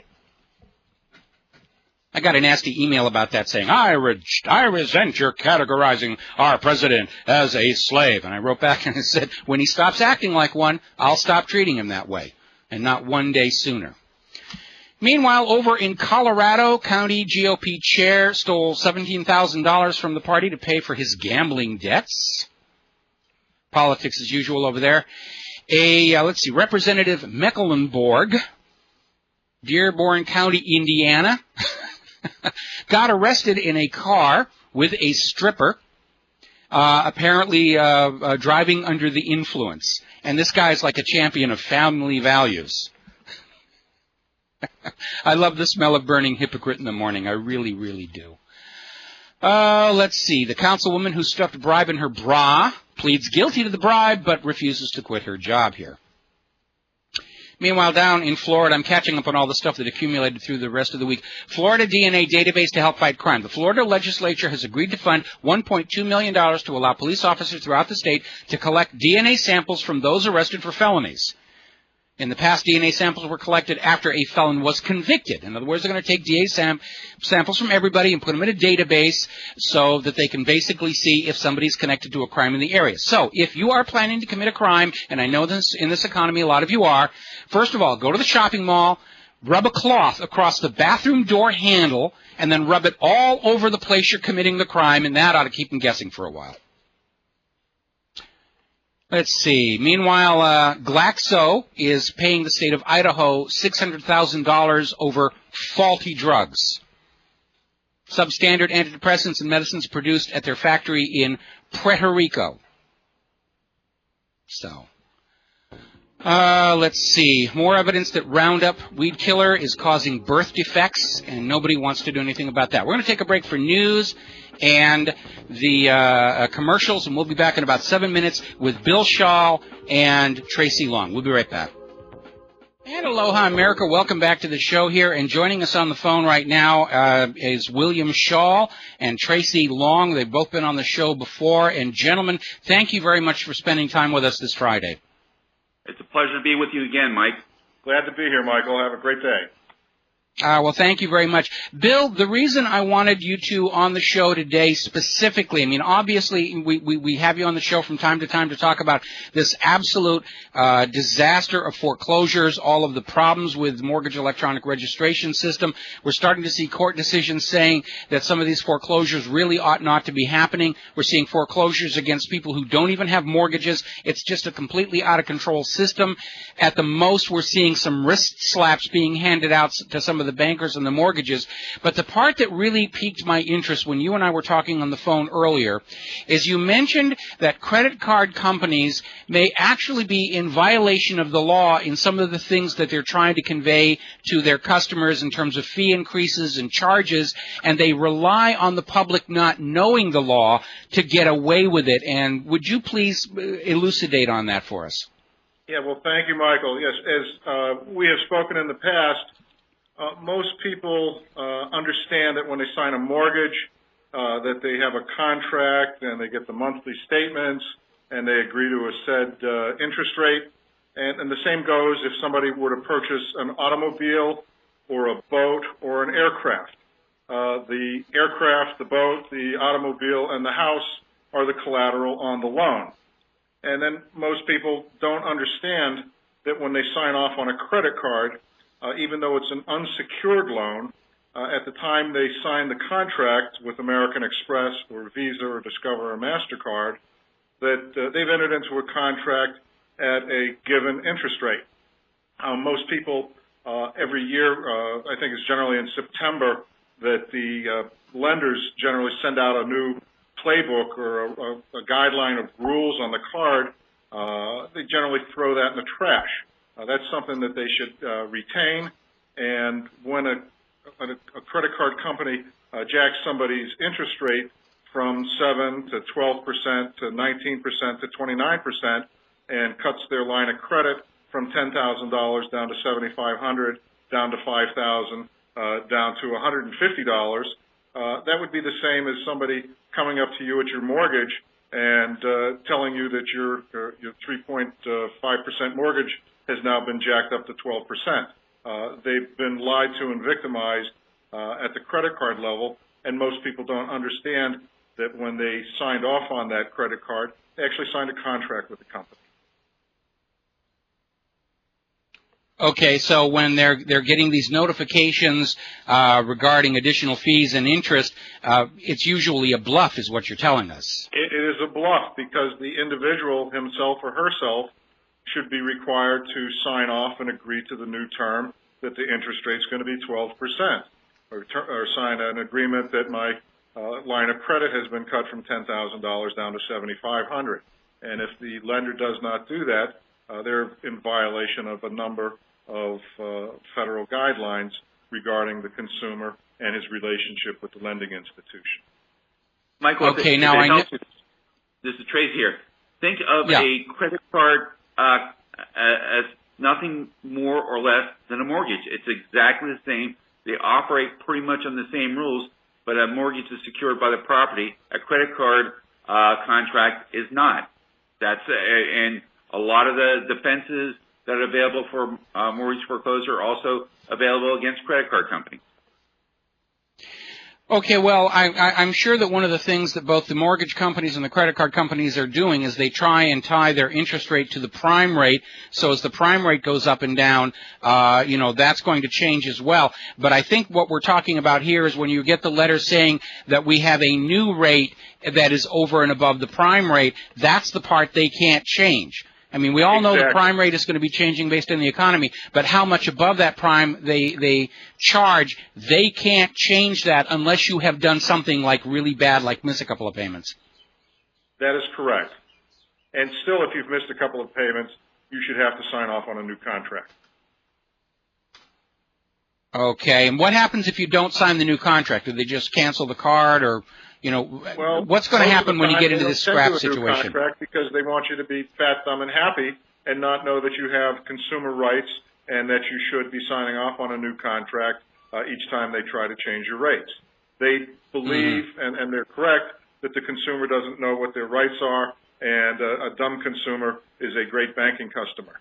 Speaker 2: I got a nasty email about that saying, I resent your categorizing our president as a slave. And I wrote back and I said, when he stops acting like one, I'll stop treating him that way, and not one day sooner. Meanwhile, over in Colorado, county GOP chair stole $17,000 from the party to pay for his gambling debts. Politics as usual over there. Representative Mecklenburg, Dearborn County, Indiana, got arrested in a car with a stripper, apparently driving under the influence. And this guy's like a champion of family values. I love the smell of burning hypocrite in the morning. I really, really do. Let's see. The councilwoman who stuffed bribe in her bra pleads guilty to the bribe but refuses to quit her job here. Meanwhile, down in Florida, I'm catching up on all the stuff that accumulated through the rest of the week. Florida DNA database to help fight crime. The Florida legislature has agreed to fund $1.2 million to allow police officers throughout the state to collect DNA samples from those arrested for felonies. In the past, DNA samples were collected after a felon was convicted. In other words, they're going to take DNA samples from everybody and put them in a database so that they can basically see if somebody's connected to a crime in the area. So, if you are planning to commit a crime, and I know this in this economy a lot of you are, first of all, go to the shopping mall, rub a cloth across the bathroom door handle, and then rub it all over the place you're committing the crime, and that ought to keep them guessing for a while. Let's see. Meanwhile, Glaxo is paying the state of Idaho $600,000 over faulty drugs. Substandard antidepressants and medicines produced at their factory in Puerto Rico. So, let's see. More evidence that Roundup weed killer is causing birth defects, and nobody wants to do anything about that. We're going to take a break for news and the commercials, and we'll be back in about 7 minutes with Bill Shaw and Tracy Long. We'll be right back. And aloha, America. Welcome back to the show here. And joining us on the phone right now is William Shaw and Tracy Long. They've both been on the show before. And gentlemen, thank you very much for spending time with us this Friday.
Speaker 6: It's a pleasure to be with you again, Mike.
Speaker 7: Glad to be here, Michael. Have a great day.
Speaker 2: Well, thank you very much. Bill, the reason I wanted you two on the show today specifically, I mean, obviously we have you on the show from time to time to talk about this absolute disaster of foreclosures, all of the problems with the mortgage electronic registration system. We're starting to see court decisions saying that some of these foreclosures really ought not to be happening. We're seeing foreclosures against people who don't even have mortgages. It's just a completely out of control system. At the most, we're seeing some wrist slaps being handed out to some of the bankers and the mortgages. But the part that really piqued my interest when you and I were talking on the phone earlier is you mentioned that credit card companies may actually be in violation of the law in some of the things that they're trying to convey to their customers in terms of fee increases and charges, and they rely on the public not knowing the law to get away with it. And would you please elucidate on that for us?
Speaker 6: Yeah, well, thank you, Michael. Yes, as we have spoken in the past, most people understand that when they sign a mortgage, that they have a contract and they get the monthly statements and they agree to a said interest rate. And the same goes if somebody were to purchase an automobile or a boat or an aircraft. The aircraft, the boat, the automobile, and the house are the collateral on the loan. And then most people don't understand that when they sign off on a credit card, even though it's an unsecured loan, at the time they sign the contract with American Express or Visa or Discover or MasterCard, that they've entered into a contract at a given interest rate. Most people every year, I think it's generally in September, that the lenders generally send out a new playbook or a guideline of rules on the card. They generally throw that in the trash. That's something that they should retain. And when a credit card company jacks somebody's interest rate from 7 to 12% to 19% to 29% and cuts their line of credit from $10,000 down to $7,500, down to $5,000, down to $150, that would be the same as somebody coming up to you at your mortgage and telling you that your 3.5% mortgage has now been jacked up to 12%. They've been lied to and victimized at the credit card level, and most people don't understand that when they signed off on that credit card, they actually signed a contract with the company.
Speaker 2: Okay, so when they're getting these notifications regarding additional fees and interest, it's usually a bluff, is what you're telling us.
Speaker 6: It is a bluff because the individual himself or herself should be required to sign off and agree to the new term that the interest rate is going to be 12%, or sign an agreement that my line of credit has been cut from $10,000 down to $7,500. And if the lender does not do that, they're in violation of a number of federal guidelines regarding the consumer and his relationship with the lending institution.
Speaker 7: Michael,
Speaker 2: okay, now I know.
Speaker 7: This is Trace here. Think of a credit card as nothing more or less than a mortgage. It's exactly the same. They operate pretty much on the same rules, but a mortgage is secured by the property. A credit card contract is not. And a lot of the defenses that are available for mortgage foreclosure are also available against credit card companies.
Speaker 2: Okay, well, I'm sure that one of the things that both the mortgage companies and the credit card companies are doing is they try and tie their interest rate to the prime rate. So as the prime rate goes up and down, that's going to change as well. But I think what we're talking about here is when you get the letter saying that we have a new rate that is over and above the prime rate, that's the part they can't change. I mean, we all know the prime rate is going to be changing based on the economy, but how much above that prime they charge, they can't change that unless you have done something like really bad, like miss a couple of payments.
Speaker 6: That is correct. And still, if you've missed a couple of payments, you should have to sign off on a new contract. Okay,
Speaker 2: and what happens if you don't sign the new contract? Do they just cancel the card, or what's going to happen when you get into this scrap situation?
Speaker 6: Contract because they want you to be fat, dumb, and happy and not know that you have consumer rights and that you should be signing off on a new contract each time they try to change your rates. They believe, and they're correct, that the consumer doesn't know what their rights are, and a dumb consumer is a great banking customer.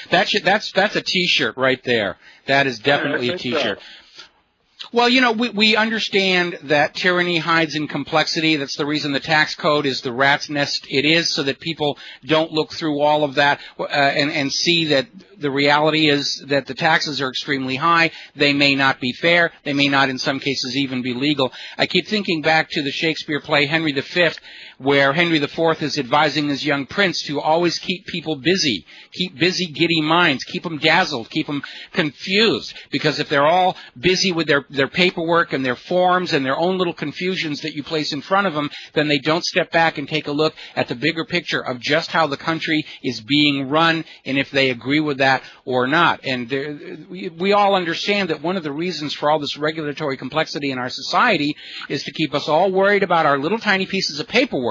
Speaker 2: That's a T-shirt right there. That is definitely a T-shirt. Well, we understand that tyranny hides in complexity. That's the reason the tax code is the rat's nest it is, so that people don't look through all of that and see that the reality is that the taxes are extremely high. They may not be fair. They may not, in some cases, even be legal. I keep thinking back to the Shakespeare play Henry V, where Henry IV is advising his young prince to always keep people busy, keep busy, giddy minds, keep them dazzled, keep them confused, because if they're all busy with their paperwork and their forms and their own little confusions that you place in front of them, then they don't step back and take a look at the bigger picture of just how the country is being run and if they agree with that or not. And we all understand that one of the reasons for all this regulatory complexity in our society is to keep us all worried about our little tiny pieces of paperwork,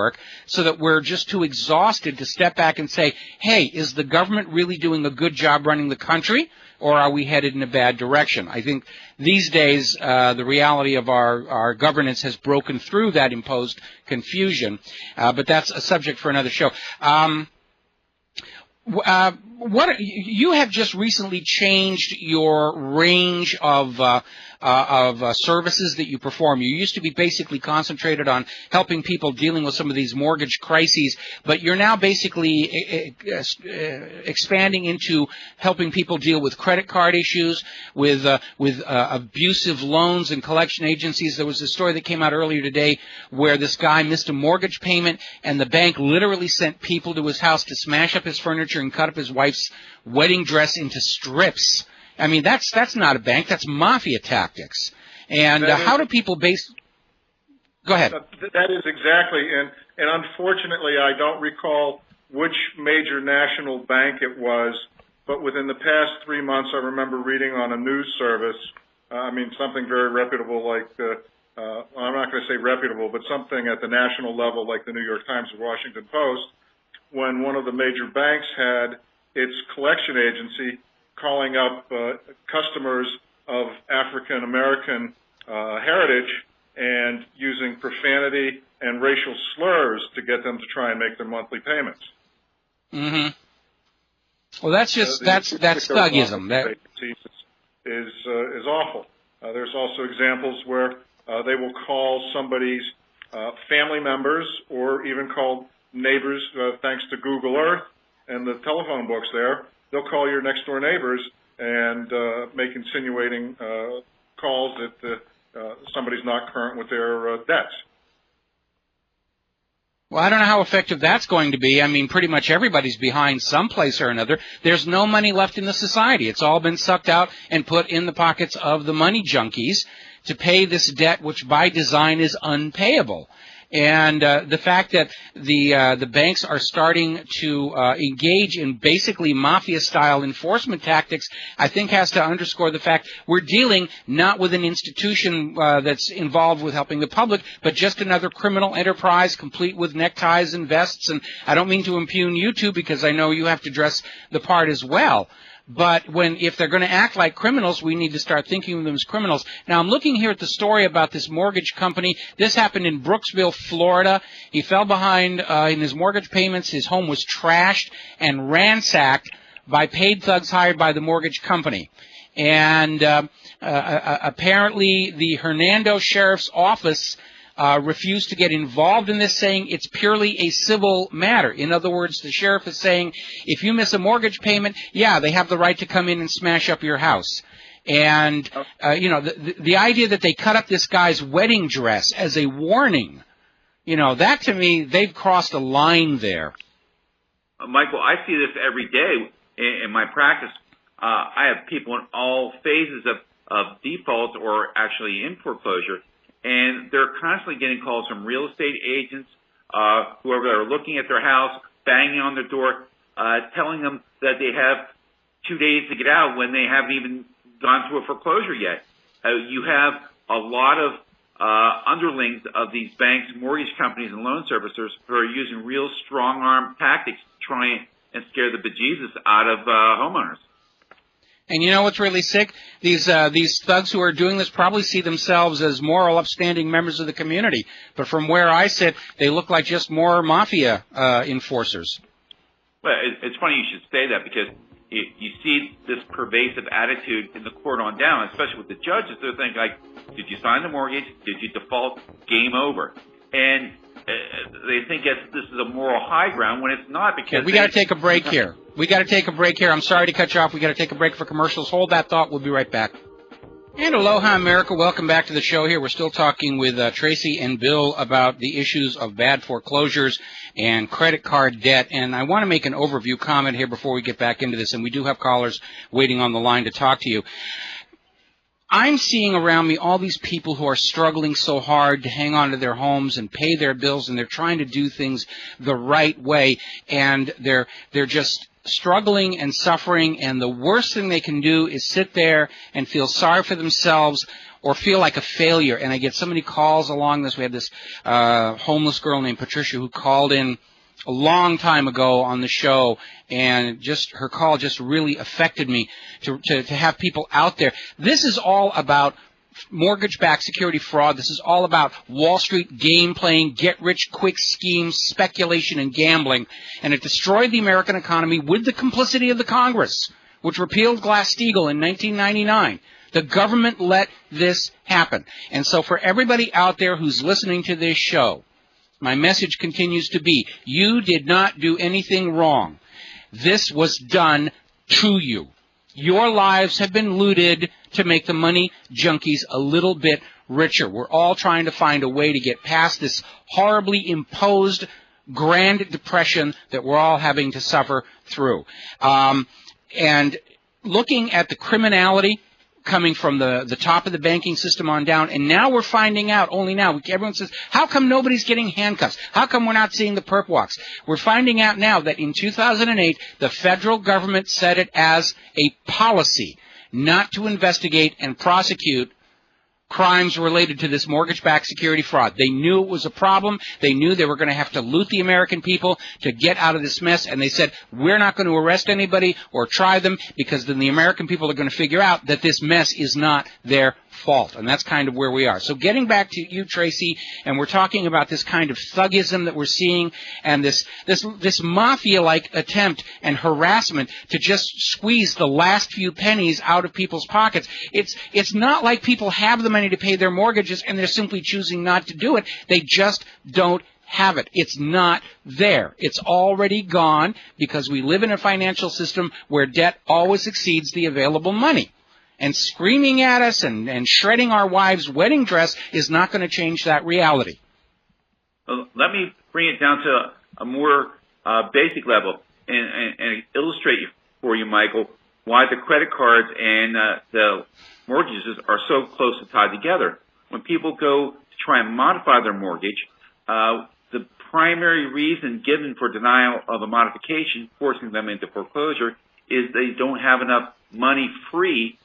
Speaker 2: so that we're just too exhausted to step back and say, hey, is the government really doing a good job running the country, or are we headed in a bad direction? I think these days the reality of our governance has broken through that imposed confusion, but that's a subject for another show. What you have just recently changed your range of services that you perform. You used to be basically concentrated on helping people dealing with some of these mortgage crises, but you're now basically expanding into helping people deal with credit card issues, with abusive loans and collection agencies. There was a story that came out earlier today where this guy missed a mortgage payment, and the bank literally sent people to his house to smash up his furniture and cut up his wife's wedding dress into strips. I mean, that's not a bank. That's mafia tactics. And how do people base? Go ahead.
Speaker 6: That is exactly, and unfortunately, I don't recall which major national bank it was, but within the past 3 months, I remember reading on a news service, something very reputable, like I'm not going to say reputable, but something at the national level, like the New York Times or Washington Post, when one of the major banks had its collection agency calling up customers of African American heritage and using profanity and racial slurs to get them to try and make their monthly payments.
Speaker 2: Mm-hmm. Well, that's thuggism. That
Speaker 6: is awful. There's also examples where they will call somebody's family members or even call neighbors, thanks to Google Earth and the telephone books there. They'll call your next-door neighbors and make insinuating calls that somebody's not current with their debts.
Speaker 2: Well, I don't know how effective that's going to be. I mean, pretty much everybody's behind someplace or another. There's no money left in the society. It's all been sucked out and put in the pockets of the money junkies to pay this debt, which by design is unpayable. And the fact that the banks are starting to engage in basically mafia-style enforcement tactics, I think has to underscore the fact we're dealing not with an institution that's involved with helping the public, but just another criminal enterprise complete with neckties and vests. And I don't mean to impugn you two, because I know you have to dress the part as well. But if they're going to act like criminals, we need to start thinking of them as criminals. Now, I'm looking here at the story about this mortgage company. This happened in Brooksville, Florida. He fell behind in his mortgage payments. His home was trashed and ransacked by paid thugs hired by the mortgage company. And apparently the Hernando Sheriff's Office refused to get involved in this, saying it's purely a civil matter. In other words, the sheriff is saying if you miss a mortgage payment, yeah, they have the right to come in and smash up your house. And, the idea that they cut up this guy's wedding dress as a warning, that to me, they've crossed a line there.
Speaker 7: Michael, I see this every day in my practice. I have people in all phases of default or actually in foreclosure. And they're constantly getting calls from real estate agents, who are looking at their house, banging on their door, telling them that they have 2 days to get out when they haven't even gone through a foreclosure yet. You have a lot of underlings of these banks, mortgage companies, and loan servicers who are using real strong-arm tactics to try and scare the bejesus out of homeowners.
Speaker 2: And you know what's really sick? These thugs who are doing this probably see themselves as moral, upstanding members of the community. But from where I sit, they look like just more mafia enforcers.
Speaker 7: Well, it's funny you should say that because you see this pervasive attitude in the court on down, especially with the judges. They're thinking like, did you sign the mortgage? Did you default? Game over. And they think this is a moral high ground when it's not, because
Speaker 2: we got to take a break here. I'm sorry to cut you off. We got to take a break for commercials. Hold that thought. We'll be right back. And aloha, America. Welcome back to the show here. We're still talking with Tracy and Bill about the issues of bad foreclosures and credit card debt. And I want to make an overview comment here before we get back into this. And we do have callers waiting on the line to talk to you. I'm seeing around me all these people who are struggling so hard to hang on to their homes and pay their bills, and they're trying to do things the right way, and they're just struggling and suffering, and the worst thing they can do is sit there and feel sorry for themselves or feel like a failure. And I get so many calls along this. We had this homeless girl named Patricia who called in a long time ago on the show, and just her call just really affected me to have people out there. This is all about mortgage-backed security fraud. This is all about Wall Street game-playing, get-rich-quick schemes, speculation, and gambling. And it destroyed the American economy with the complicity of the Congress, which repealed Glass-Steagall in 1999. The government let this happen. And so for everybody out there who's listening to this show, my message continues to be, you did not do anything wrong. This was done to you. Your lives have been looted to make the money junkies a little bit richer. We're all trying to find a way to get past this horribly imposed Grand Depression that we're all having to suffer through. And looking at the criminality coming from the top of the banking system on down, and now we're finding out, only now, everyone says, how come nobody's getting handcuffs? How come we're not seeing the perp walks? We're finding out now that in 2008, the federal government set it as a policy not to investigate and prosecute crimes related to this mortgage-backed security fraud. They knew it was a problem. They knew they were going to have to loot the American people to get out of this mess, and they said, we're not going to arrest anybody or try them, because then the American people are going to figure out that this mess is not their fault. And that's kind of where we are. So getting back to you, Tracy, and we're talking about this kind of thugism that we're seeing, and this mafia-like attempt and harassment to just squeeze the last few pennies out of people's pockets. It's not like people have the money to pay their mortgages and they're simply choosing not to do it. They just don't have it. It's not there. It's already gone, because we live in a financial system where debt always exceeds the available money. And screaming at us and shredding our wives' wedding dress is not going to change that reality.
Speaker 7: Well, let me bring it down to a more basic level and illustrate for you, Michael, why the credit cards and the mortgages are so closely tied together. When people go to try and modify their mortgage, the primary reason given for denial of a modification, forcing them into foreclosure, is they don't have enough money free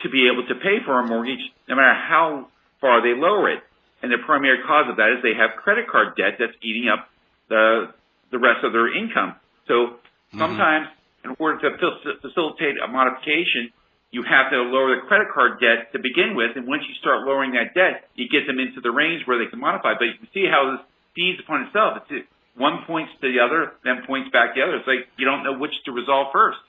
Speaker 7: to be able to pay for a mortgage, no matter how far they lower it. And the primary cause of that is they have credit card debt that's eating up the rest of their income. So sometimes, in order to facilitate a modification, you have to lower the credit card debt to begin with, and once you start lowering that debt, you get them into the range where they can modify. But you can see how this feeds upon itself. It's one points to the other, then points back to the other. It's like you don't know which to resolve first.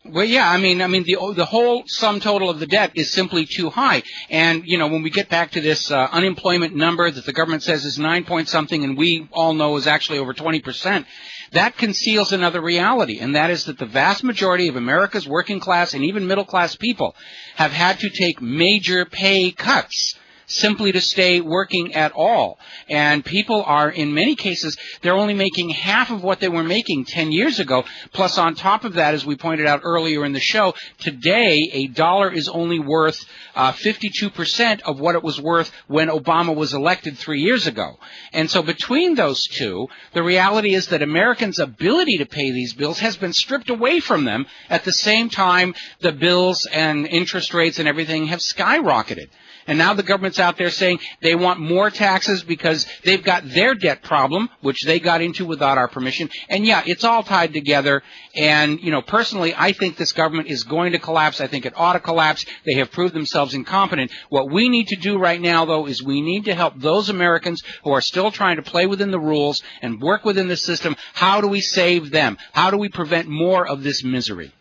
Speaker 2: Well, yeah, I mean, the whole sum total of the debt is simply too high. And, when we get back to this unemployment number that the government says is 9 point something, and we all know is actually over 20%, that conceals another reality, and that is that the vast majority of America's working class and even middle class people have had to take major pay cuts simply to stay working at all. And people are, in many cases, they're only making half of what they were making 10 years ago. Plus, on top of that, as we pointed out earlier in the show, today a dollar is only worth 52% of what it was worth when Obama was elected 3 years ago. And so between those two, the reality is that Americans' ability to pay these bills has been stripped away from them. At the same time, the bills and interest rates and everything have skyrocketed. And now the government's out there saying they want more taxes because they've got their debt problem, which they got into without our permission. And yeah, it's all tied together. And, personally, I think this government is going to collapse. I think it ought to collapse. They have proved themselves incompetent. What we need to do right now, though, is we need to help those Americans who are still trying to play within the rules and work within the system. How do we save them? How do we prevent more of this misery?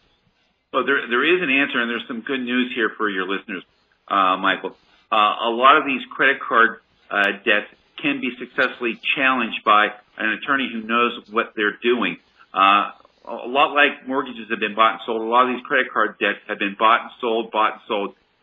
Speaker 7: Well, there is an answer, and there's some good news here for your listeners, Michael. A lot of these credit card debts can be successfully challenged by an attorney who knows what they're doing. A lot like mortgages have been bought and sold, a lot of these credit card debts have been bought and sold,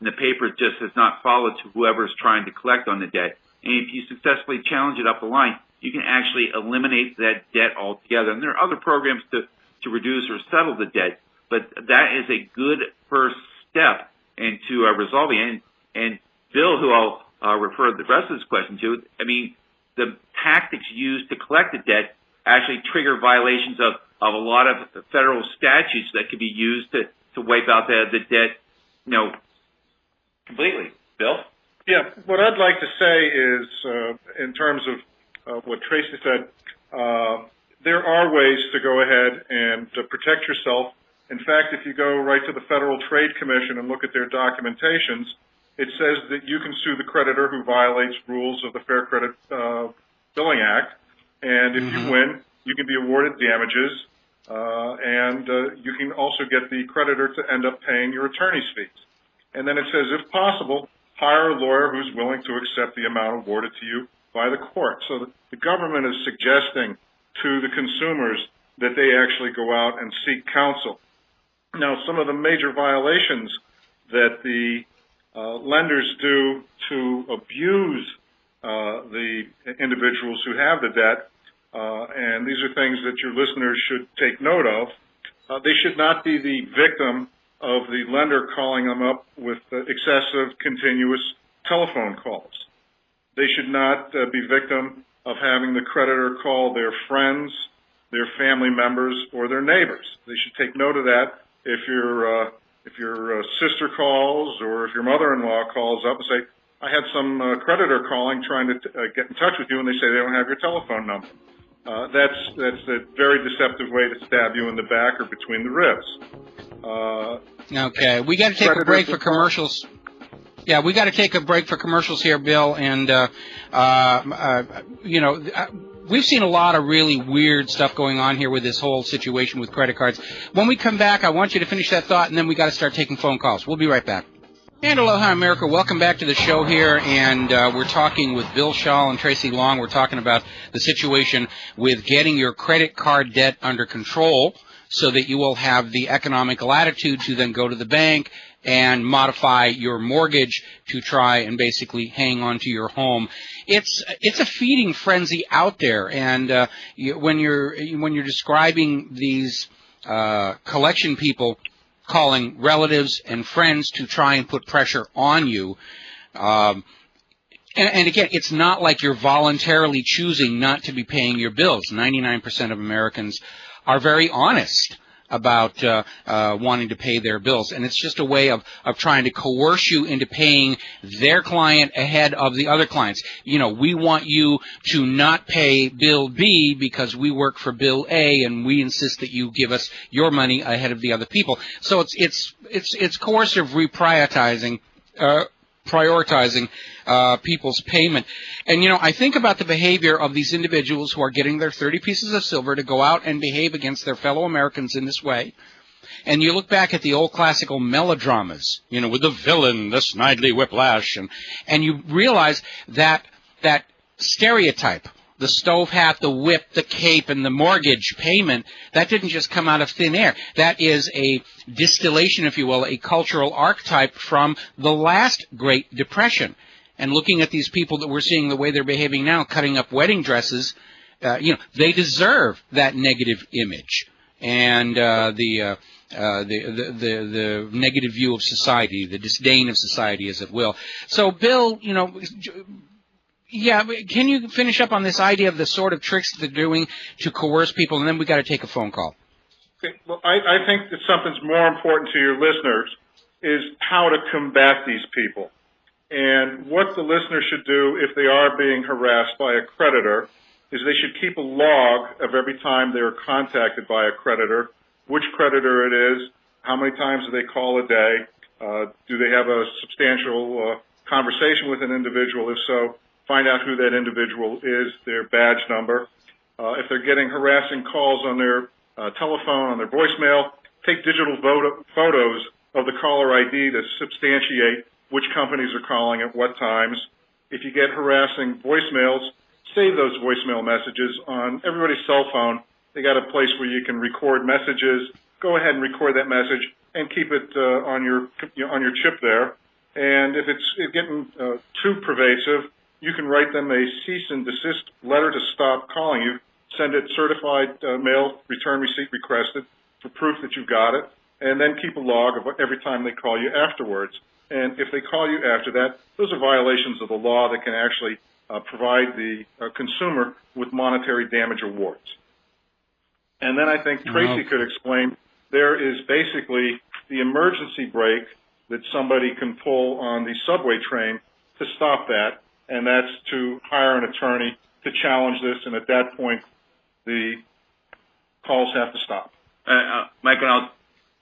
Speaker 7: and the paper just has not followed to whoever's trying to collect on the debt. And if you successfully challenge it up the line, you can actually eliminate that debt altogether. And there are other programs to reduce or settle the debt, but that is a good first step into resolving it. And Bill, who I'll refer the rest of this question to, I mean, the tactics used to collect the debt actually trigger violations of a lot of federal statutes that could be used to wipe out the debt, completely. Bill?
Speaker 6: Yeah, what I'd like to say is, in terms of what Tracy said, there are ways to go ahead and protect yourself. In fact, if you go right to the Federal Trade Commission and look at their documentations, it says that you can sue the creditor who violates rules of the Fair Credit Billing Act, and if you win, you can be awarded damages, and you can also get the creditor to end up paying your attorney's fees. And then it says, if possible, hire a lawyer who's willing to accept the amount awarded to you by the court. So the government is suggesting to the consumers that they actually go out and seek counsel. Now, some of the major violations that the lenders do to abuse the individuals who have the debt, and these are things that your listeners should take note of. They should not be the victim of the lender calling them up with excessive, continuous telephone calls. They should not be victim of having the creditor call their friends, their family members, or their neighbors. They should take note of that. If your sister calls or if your mother-in-law calls up and say, I had some creditor calling trying to get in touch with you, and they say they don't have your telephone number. That's a very deceptive way to stab you in the back or between the ribs.
Speaker 2: Okay, we got to take a break for commercials. Yeah, we got to take a break for commercials here, Bill. And we've seen a lot of really weird stuff going on here with this whole situation with credit cards. When we come back, I want you to finish that thought, and then we got to start taking phone calls. We'll be right back. And aloha, America. Welcome back to the show here, and we're talking with Bill Shaw and Tracy Long. We're talking about the situation with getting your credit card debt under control so that you will have the economic latitude to then go to the bank and modify your mortgage to try and basically hang on to your home. It's a feeding frenzy out there, and when you're describing these collection people calling relatives and friends to try and put pressure on you. And again, it's not like you're voluntarily choosing not to be paying your bills. 99% of Americans are very honest about wanting to pay their bills. And it's just a way of trying to coerce you into paying their client ahead of the other clients. We want you to not pay Bill B because we work for Bill A, and we insist that you give us your money ahead of the other people. So it's coercive prioritizing people's payment. And, I think about the behavior of these individuals who are getting their 30 pieces of silver to go out and behave against their fellow Americans in this way. And you look back at the old classical melodramas, with the villain, the Snidely Whiplash, and you realize that stereotype, the stove hat, the whip, the cape, and the mortgage payment, that didn't just come out of thin air. That is a distillation, if you will, a cultural archetype from the last Great Depression. And looking at these people that we're seeing the way they're behaving now, cutting up wedding dresses, they deserve that negative image and the negative view of society, the disdain of society, as it will. So, Bill, yeah, can you finish up on this idea of the sort of tricks that they're doing to coerce people, and then we got to take a phone call.
Speaker 6: Okay. Well, I think that something's more important to your listeners is how to combat these people. And what the listener should do if they are being harassed by a creditor is they should keep a log of every time they are contacted by a creditor, which creditor it is, how many times do they call a day, do they have a substantial conversation with an individual? If so, find out who that individual is, their badge number. If they're getting harassing calls on their telephone, on their voicemail, take digital photos of the caller ID to substantiate which companies are calling at what times. If you get harassing voicemails, save those voicemail messages on everybody's cell phone. They got a place where you can record messages. Go ahead and record that message and keep it on your chip there. And if it's getting too pervasive, you can write them a cease and desist letter to stop calling you. Send it certified mail, return receipt requested for proof that you've got it, and then keep a log of every time they call you afterwards. And if they call you after that, those are violations of the law that can actually provide the consumer with monetary damage awards. And then I think Tracy could explain, there is basically the emergency brake that somebody can pull on the subway train to stop that, and that's to hire an attorney to challenge this, and at that point, the calls have to stop.
Speaker 7: Michael,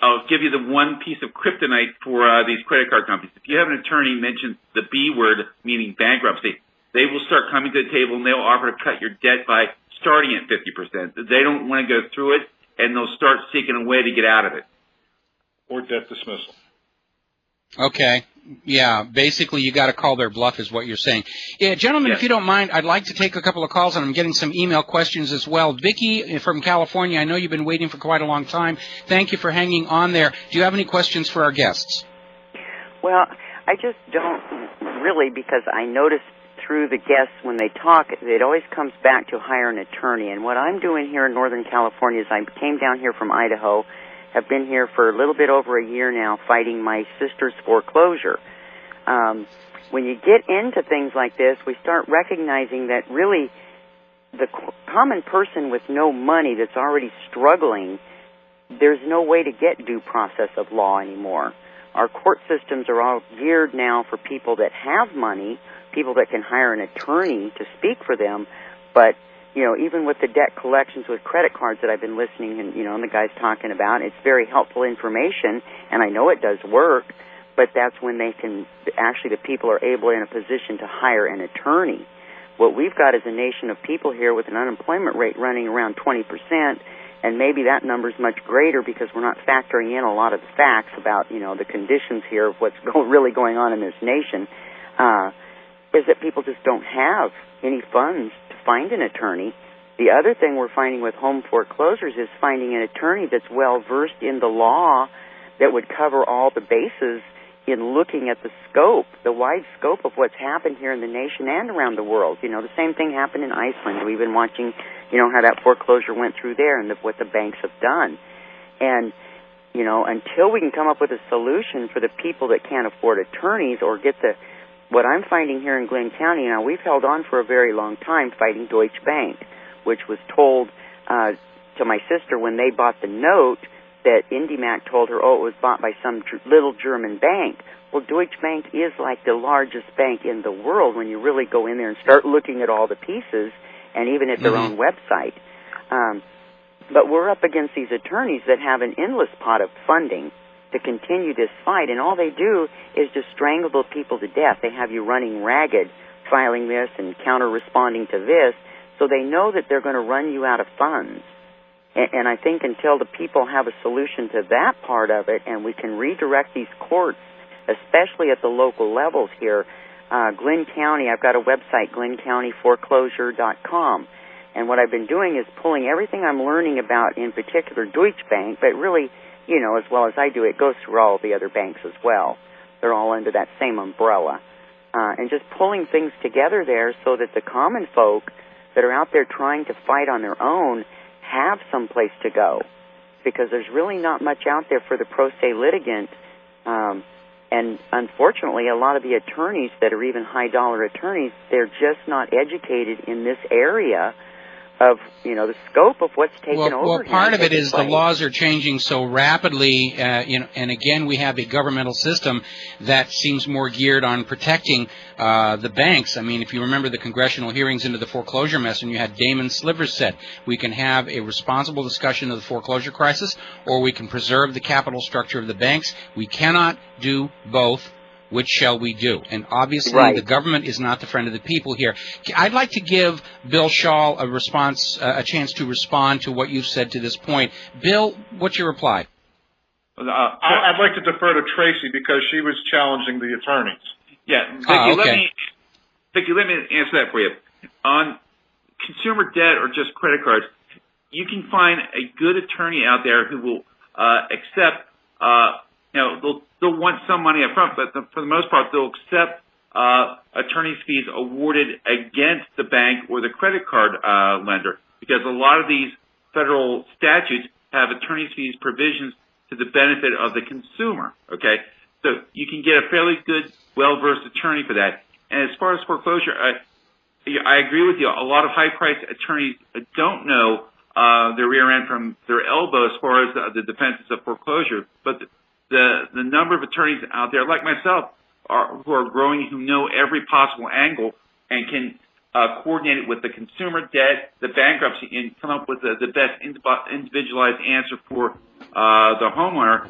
Speaker 7: I'll give you the one piece of kryptonite for these credit card companies. If you have an attorney mention the B word, meaning bankruptcy, they will start coming to the table and they'll offer to cut your debt by starting at 50%. They don't want to go through it, and they'll start seeking a way to get out of it.
Speaker 6: Or debt dismissal.
Speaker 2: Okay. Yeah, basically you got to call their bluff is what you're saying. Yeah, gentlemen, if you don't mind, I'd like to take a couple of calls, and I'm getting some email questions as well. Vicki from California, I know you've been waiting for quite a long time. Thank you for hanging on there. Do you have any questions for our guests?
Speaker 8: Well, I just don't really, because I noticed through the guests when they talk, it always comes back to hire an attorney. And what I'm doing here in Northern California is I came down here from Idaho, have been here for a little bit over a year now fighting my sister's foreclosure. When you get into things like this, we start recognizing that really the common person with no money that's already struggling, there's no way to get due process of law anymore. Our court systems are all geared now for people that have money, people that can hire an attorney to speak for them, but even with the debt collections with credit cards that I've been listening and, and the guys talking about, it's very helpful information, and I know it does work, but that's when they can, actually the people are able in a position to hire an attorney. What we've got is a nation of people here with an unemployment rate running around 20%, and maybe that number's much greater because we're not factoring in a lot of the facts about, the conditions here of what's really going on in this nation, is that people just don't have any funds to find an attorney. The other thing we're finding with home foreclosures is finding an attorney that's well-versed in the law that would cover all the bases in looking at the scope, the wide scope of what's happened here in the nation and around the world. The same thing happened in Iceland. We've been watching, how that foreclosure went through there and what the banks have done. And, until we can come up with a solution for the people that can't afford attorneys or get what I'm finding here in Glynn County, now we've held on for a very long time fighting Deutsche Bank, which was told to my sister when they bought the note that IndyMac told her, it was bought by some little German bank. Well, Deutsche Bank is like the largest bank in the world when you really go in there and start looking at all the pieces and even at their own website. But we're up against these attorneys that have an endless pot of funding to continue this fight, and all they do is just strangle the people to death. They have you running ragged, filing this and counter-responding to this, so they know that they're going to run you out of funds. And I think until the people have a solution to that part of it and we can redirect these courts, especially at the local levels here, Glynn County, I've got a website, glyncountyforeclosure.com, and what I've been doing is pulling everything I'm learning about, in particular Deutsche Bank, but really, as well as I do, it goes through all the other banks as well. They're all under that same umbrella. And just pulling things together there so that the common folk that are out there trying to fight on their own have some place to go. Because there's really not much out there for the pro se litigant. And unfortunately, a lot of the attorneys that are even high-dollar attorneys, they're just not educated in this area the scope of what's taken over.
Speaker 2: Well, part of it is the laws are changing so rapidly, and again, we have a governmental system that seems more geared on protecting the banks. I mean, if you remember the congressional hearings into the foreclosure mess, and you had Damon Slivers said, we can have a responsible discussion of the foreclosure crisis, or we can preserve the capital structure of the banks. We cannot do both. Which shall we do? And obviously, the government is not the friend of the people here. I'd like to give Bill Shaw a chance to respond to what you've said to this point. Bill, what's your reply?
Speaker 6: I'd like to defer to Tracy because she was challenging the attorneys.
Speaker 7: Yeah, Vicki, let me answer that for you. On consumer debt or just credit cards, you can find a good attorney out there who will accept. They'll want some money up front, but for the most part, they'll accept attorney's fees awarded against the bank or the credit card lender, because a lot of these federal statutes have attorney's fees provisions to the benefit of the consumer. Okay, so you can get a fairly good, well-versed attorney for that. And as far as foreclosure, I agree with you. A lot of high-priced attorneys don't know their rear end from their elbow as far as the defenses of foreclosure, but the number of attorneys out there, like myself, who are growing, who know every possible angle and can coordinate it with the consumer debt, the bankruptcy, and come up with the best individualized answer for the homeowner.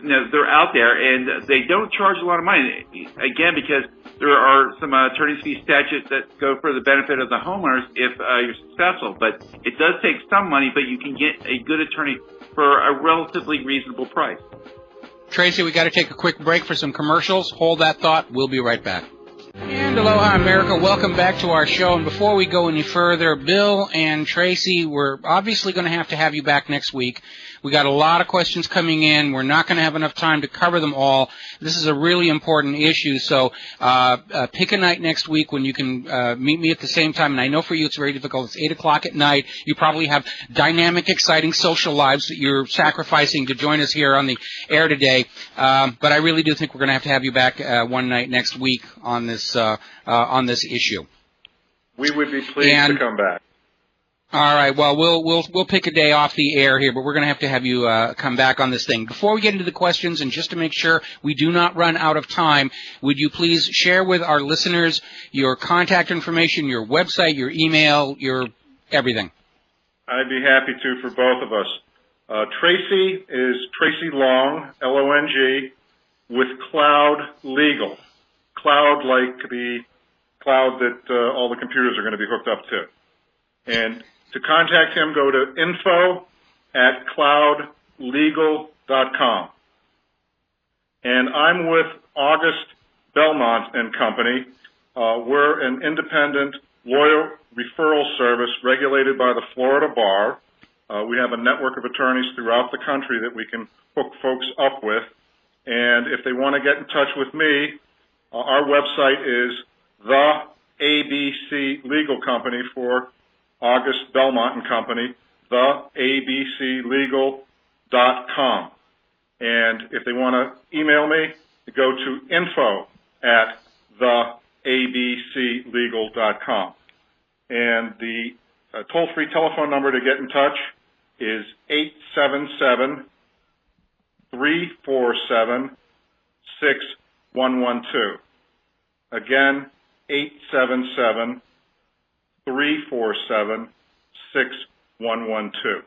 Speaker 7: They're out there, and they don't charge a lot of money. Again, because there are some attorney's fee statutes that go for the benefit of the homeowners if you're successful. But it does take some money, but you can get a good attorney for a relatively reasonable price.
Speaker 2: Tracy, we got to take a quick break for some commercials. Hold that thought. We'll be right back. And aloha, America. Welcome back to our show. And before we go any further, Bill and Tracy, we're obviously going to have you back next week. We got a lot of questions coming in. We're not going to have enough time to cover them all. This is a really important issue. So pick a night next week when you can meet me at the same time. And I know for you it's very difficult. It's 8 o'clock at night. You probably have dynamic, exciting social lives that you're sacrificing to join us here on the air today. But I really do think we're going to have you back one night next week on this issue.
Speaker 6: We would be pleased to come back.
Speaker 2: All right. Well, we'll pick a day off the air here, but we're going to have you come back on this thing. Before we get into the questions, and just to make sure we do not run out of time, would you please share with our listeners your contact information, your website, your email, your everything?
Speaker 6: I'd be happy to for both of us. Tracy is Tracy Long, Long, with Cloud Legal. Cloud like the cloud that all the computers are going to be hooked up to. And to contact him, go to info@cloudlegal.com. And I'm with August Belmont and Company. We're an independent lawyer referral service regulated by the Florida Bar. We have a network of attorneys throughout the country that we can hook folks up with. And if they want to get in touch with me, our website is the ABC Legal Company for August Belmont and Company, theabclegal.com. And if they want to email me, go to info@theabclegal.com. And the toll-free telephone number to get in touch is 877-347-6112. Again, 877-347-6112.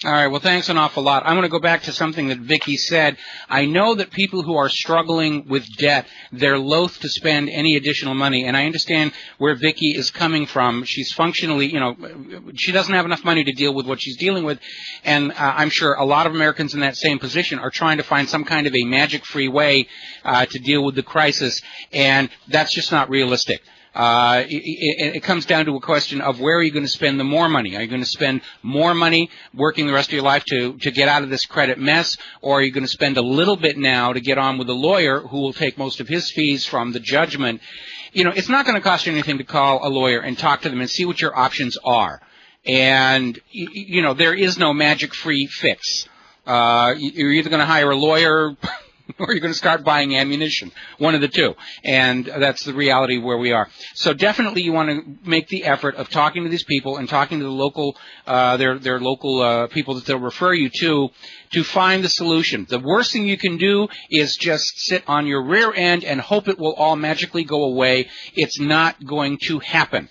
Speaker 2: All right, well, thanks an awful lot. I'm going to go back to something that Vicki said. I know that people who are struggling with debt, they're loath to spend any additional money, and I understand where Vicki is coming from. She's functionally, she doesn't have enough money to deal with what she's dealing with, and I'm sure a lot of Americans in that same position are trying to find some kind of a magic-free way to deal with the crisis, and that's just not realistic. It comes down to a question of where are you going to spend the more money? Are you going to spend more money working the rest of your life to get out of this credit mess, or are you going to spend a little bit now to get on with a lawyer who will take most of his fees from the judgment? It's not going to cost you anything to call a lawyer and talk to them and see what your options are. And, there is no magic-free fix. You're either going to hire a lawyer or you're going to start buying ammunition, one of the two. And that's the reality where we are. So definitely you want to make the effort of talking to these people and talking to the local, their local people that they'll refer you to find the solution. The worst thing you can do is just sit on your rear end and hope it will all magically go away. It's not going to happen.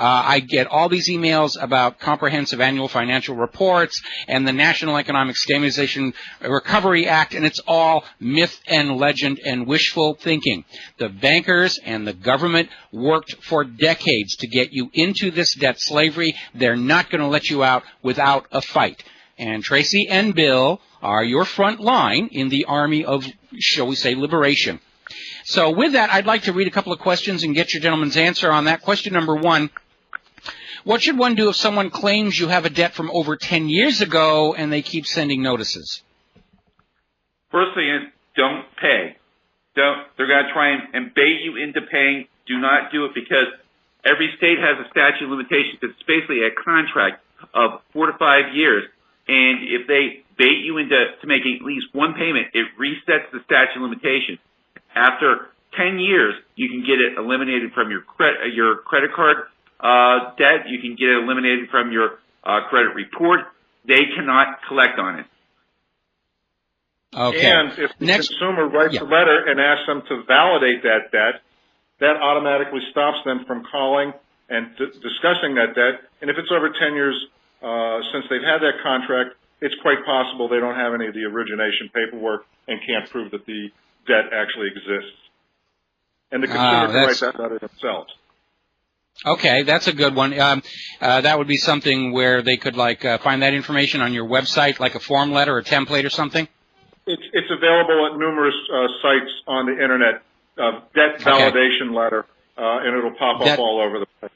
Speaker 2: I get all these emails about comprehensive annual financial reports and the National Economic Stabilization Recovery Act, and it's all myth and legend and wishful thinking. The bankers and the government worked for decades to get you into this debt slavery. They're not going to let you out without a fight. And Tracy and Bill are your front line in the army of, shall we say, liberation. So with that, I'd like to read a couple of questions and get your gentleman's answer on that. Question number one. What should one do if someone claims you have a debt from over 10 years ago and they keep sending notices?
Speaker 7: First thing is, don't pay. They're going to try and bait you into paying. Do not do it, because every state has a statute of limitations. It's basically a contract of 4 to 5 years. And if they bait you into making at least one payment, it resets the statute of limitations. After 10 years, you can get it eliminated from your credit card debt. You can get it eliminated from your credit report. They cannot collect on it.
Speaker 6: Okay. And if the consumer writes a letter and asks them to validate that debt, that automatically stops them from calling and discussing that debt. And if it's over 10 years since they've had that contract, it's quite possible they don't have any of the origination paperwork and can't prove that the debt actually exists. And the consumer can write that letter themselves.
Speaker 2: Okay, that's a good one. That would be something where they could find that information on your website, like a form letter or template or something?
Speaker 6: It's available at numerous sites on the Internet, debt validation letter, and it'll pop up all over the place.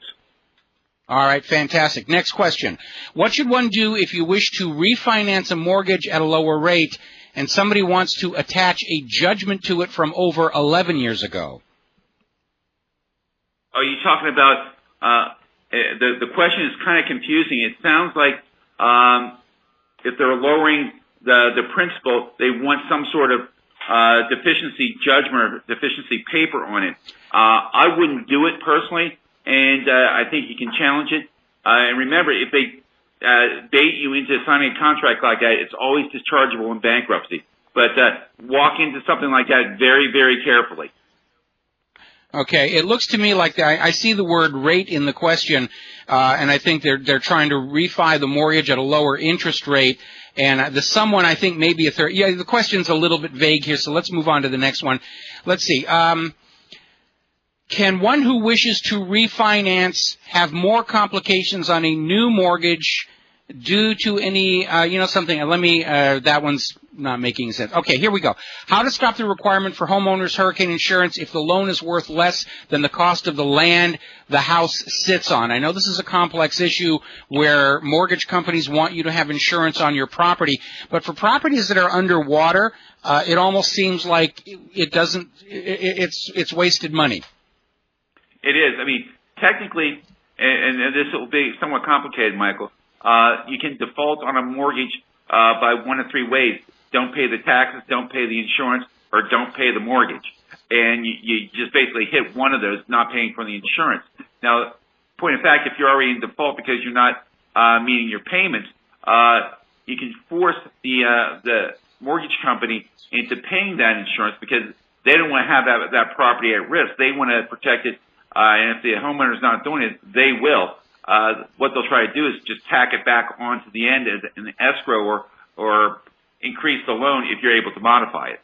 Speaker 2: All right, fantastic. Next question. What should one do if you wish to refinance a mortgage at a lower rate and somebody wants to attach a judgment to it from over 11 years ago?
Speaker 7: Are you talking about, the question is kind of confusing. It sounds like if they're lowering the principal, they want some sort of deficiency judgment or deficiency paper on it. I wouldn't do it personally, and I think you can challenge it. And remember, if they bait you into signing a contract like that, it's always dischargeable in bankruptcy. But walk into something like that very, very carefully.
Speaker 2: Okay, it looks to me like I see the word rate in the question, and I think they're trying to refi the mortgage at a lower interest rate. And the someone, I think, maybe a third. Yeah, the question's a little bit vague here, so let's move on to the next one. Let's see. Can one who wishes to refinance have more complications on a new mortgage due to any, something? Let me, that one's not making sense. Okay, here we go. How to stop the requirement for homeowners' hurricane insurance if the loan is worth less than the cost of the land the house sits on. I know this is a complex issue where mortgage companies want you to have insurance on your property, but for properties that are underwater, it almost seems like it's wasted money.
Speaker 7: It is. I mean, technically, and this will be somewhat complicated, Michael, you can default on a mortgage by one of three ways. Don't pay the taxes, don't pay the insurance, or don't pay the mortgage. And you just basically hit one of those, not paying for the insurance. Now, point of fact, if you're already in default because you're not meeting your payments, you can force the mortgage company into paying that insurance because they don't want to have that property at risk. They want to protect it, and if the homeowner's not doing it, they will. What they'll try to do is just tack it back onto the end as an escrow or increase the loan if you're able to modify it.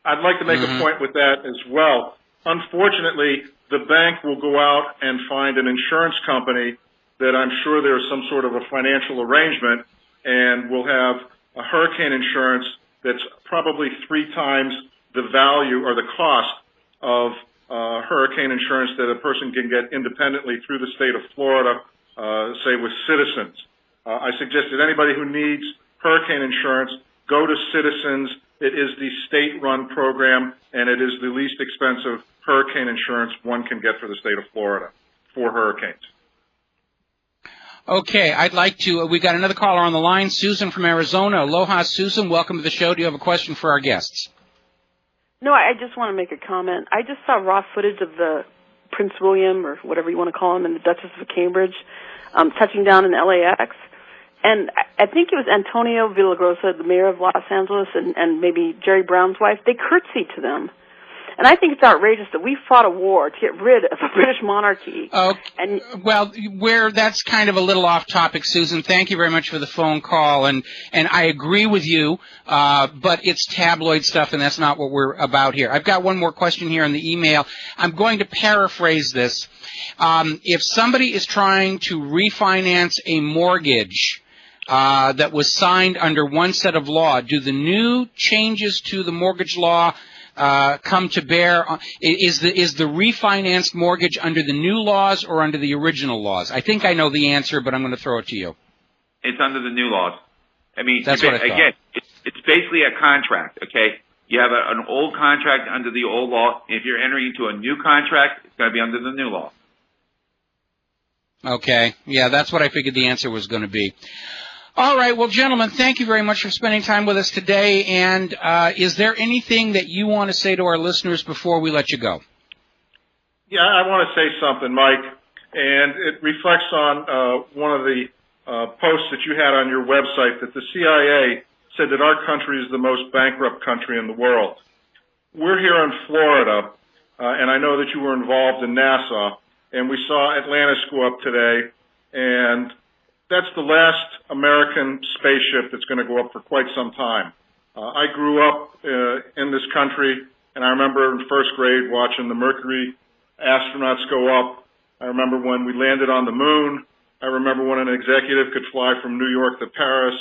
Speaker 6: I'd like to make a point with that as well. Unfortunately, the bank will go out and find an insurance company that I'm sure there's some sort of a financial arrangement, and will have a hurricane insurance that's probably 3 times the value or the cost of hurricane insurance that a person can get independently through the state of Florida, say with Citizens. I suggest that anybody who needs hurricane insurance, go to Citizens. It is the state-run program, and it is the least expensive hurricane insurance one can get for the state of Florida for hurricanes.
Speaker 2: Okay, I'd like to, we've got another caller on the line, Susan from Arizona. Aloha, Susan. Welcome to the show. Do you have a question for our guests?
Speaker 9: No, I just want to make a comment. I just saw raw footage of the Prince William, or whatever you want to call him, and the Duchess of Cambridge touching down in LAX. And I think it was Antonio Villagrosa, the mayor of Los Angeles, and maybe Jerry Brown's wife. They curtsied to them. And I think it's outrageous that we fought a war to get rid of the British monarchy.
Speaker 2: Well, that's kind of a little off topic, Susan. Thank you very much for the phone call. And I agree with you, but it's tabloid stuff, and that's not what we're about here. I've got one more question here in the email. I'm going to paraphrase this. If somebody is trying to refinance a mortgage that was signed under one set of law, do the new changes to the mortgage law come to bear? Is the refinanced mortgage under the new laws or under the original laws? I think I know the answer, but I'm going to throw it to you.
Speaker 7: It's under the new laws. I mean,
Speaker 2: that's what I thought.
Speaker 7: Again, it's basically a contract, okay? You have an old contract under the old law. If you're entering into a new contract, it's going to be under the new law.
Speaker 2: Okay. Yeah, that's what I figured the answer was going to be. All right. Well, gentlemen, thank you very much for spending time with us today. And is there anything that you want to say to our listeners before we let you go?
Speaker 6: Yeah, I want to say something, Mike, and it reflects on one of the posts that you had on your website, that the CIA said that our country is the most bankrupt country in the world. We're here in Florida, and I know that you were involved in NASA, and we saw Atlantis go up today, and that's the last American spaceship that's going to go up for quite some time. I grew up in this country, and I remember in first grade watching the Mercury astronauts go up. I remember when we landed on the moon. I remember when an executive could fly from New York to Paris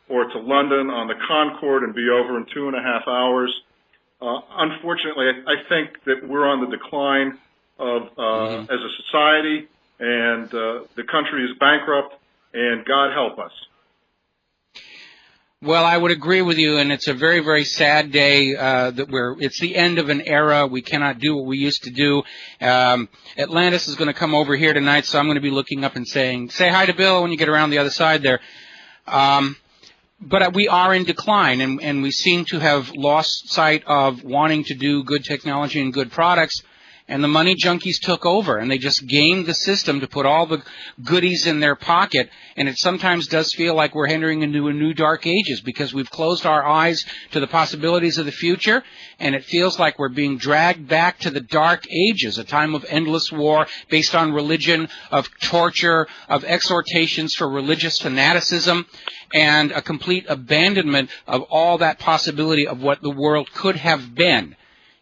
Speaker 6: or to London on the Concorde and be over in 2.5 hours. Unfortunately, I think that we're on the decline of as a society, and the country is bankrupt. And God help us.
Speaker 2: Well, I would agree with you, and it's a very, very sad day it's the end of an era. We cannot do what we used to do. Atlantis is going to come over here tonight, so I'm going to be looking up and saying, say hi to Bill when you get around the other side there. But we are in decline, and we seem to have lost sight of wanting to do good technology and good products. And the money junkies took over, and they just gamed the system to put all the goodies in their pocket. And it sometimes does feel like we're entering into a new dark ages because we've closed our eyes to the possibilities of the future, and it feels like we're being dragged back to the dark ages, a time of endless war based on religion, of torture, of exhortations for religious fanaticism, and a complete abandonment of all that possibility of what the world could have been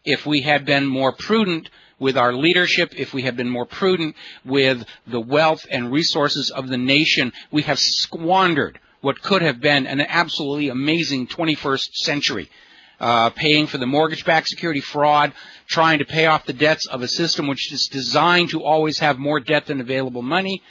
Speaker 2: if we had been more prudent with our leadership, if we had been more prudent with the wealth and resources of the nation. We have squandered what could have been an absolutely amazing 21st century, paying for the mortgage-backed security fraud, trying to pay off the debts of a system which is designed to always have more debt than available money.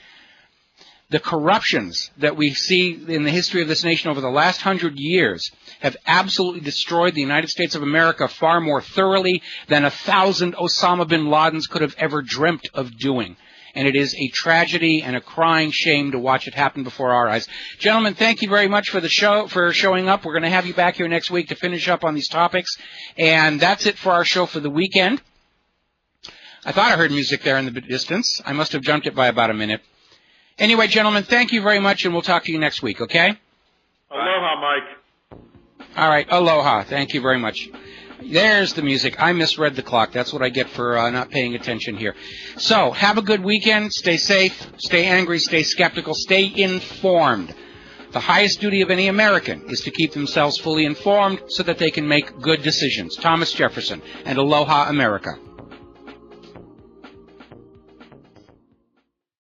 Speaker 2: The corruptions that we see in the history of this nation over the last 100 years have absolutely destroyed the United States of America far more thoroughly than 1,000 Osama bin Ladens could have ever dreamt of doing. And it is a tragedy and a crying shame to watch it happen before our eyes. Gentlemen, thank you very much for the show, for showing up. We're going to have you back here next week to finish up on these topics. And that's it for our show for the weekend. I thought I heard music there in the distance. I must have jumped it by about a minute. Anyway, gentlemen, thank you very much, and we'll talk to you next week, okay?
Speaker 6: Aloha, Mike.
Speaker 2: All right, aloha. Thank you very much. There's the music. I misread the clock. That's what I get for not paying attention here. So, have a good weekend. Stay safe. Stay angry. Stay skeptical. Stay informed. The highest duty of any American is to keep themselves fully informed so that they can make good decisions. Thomas Jefferson, and aloha, America.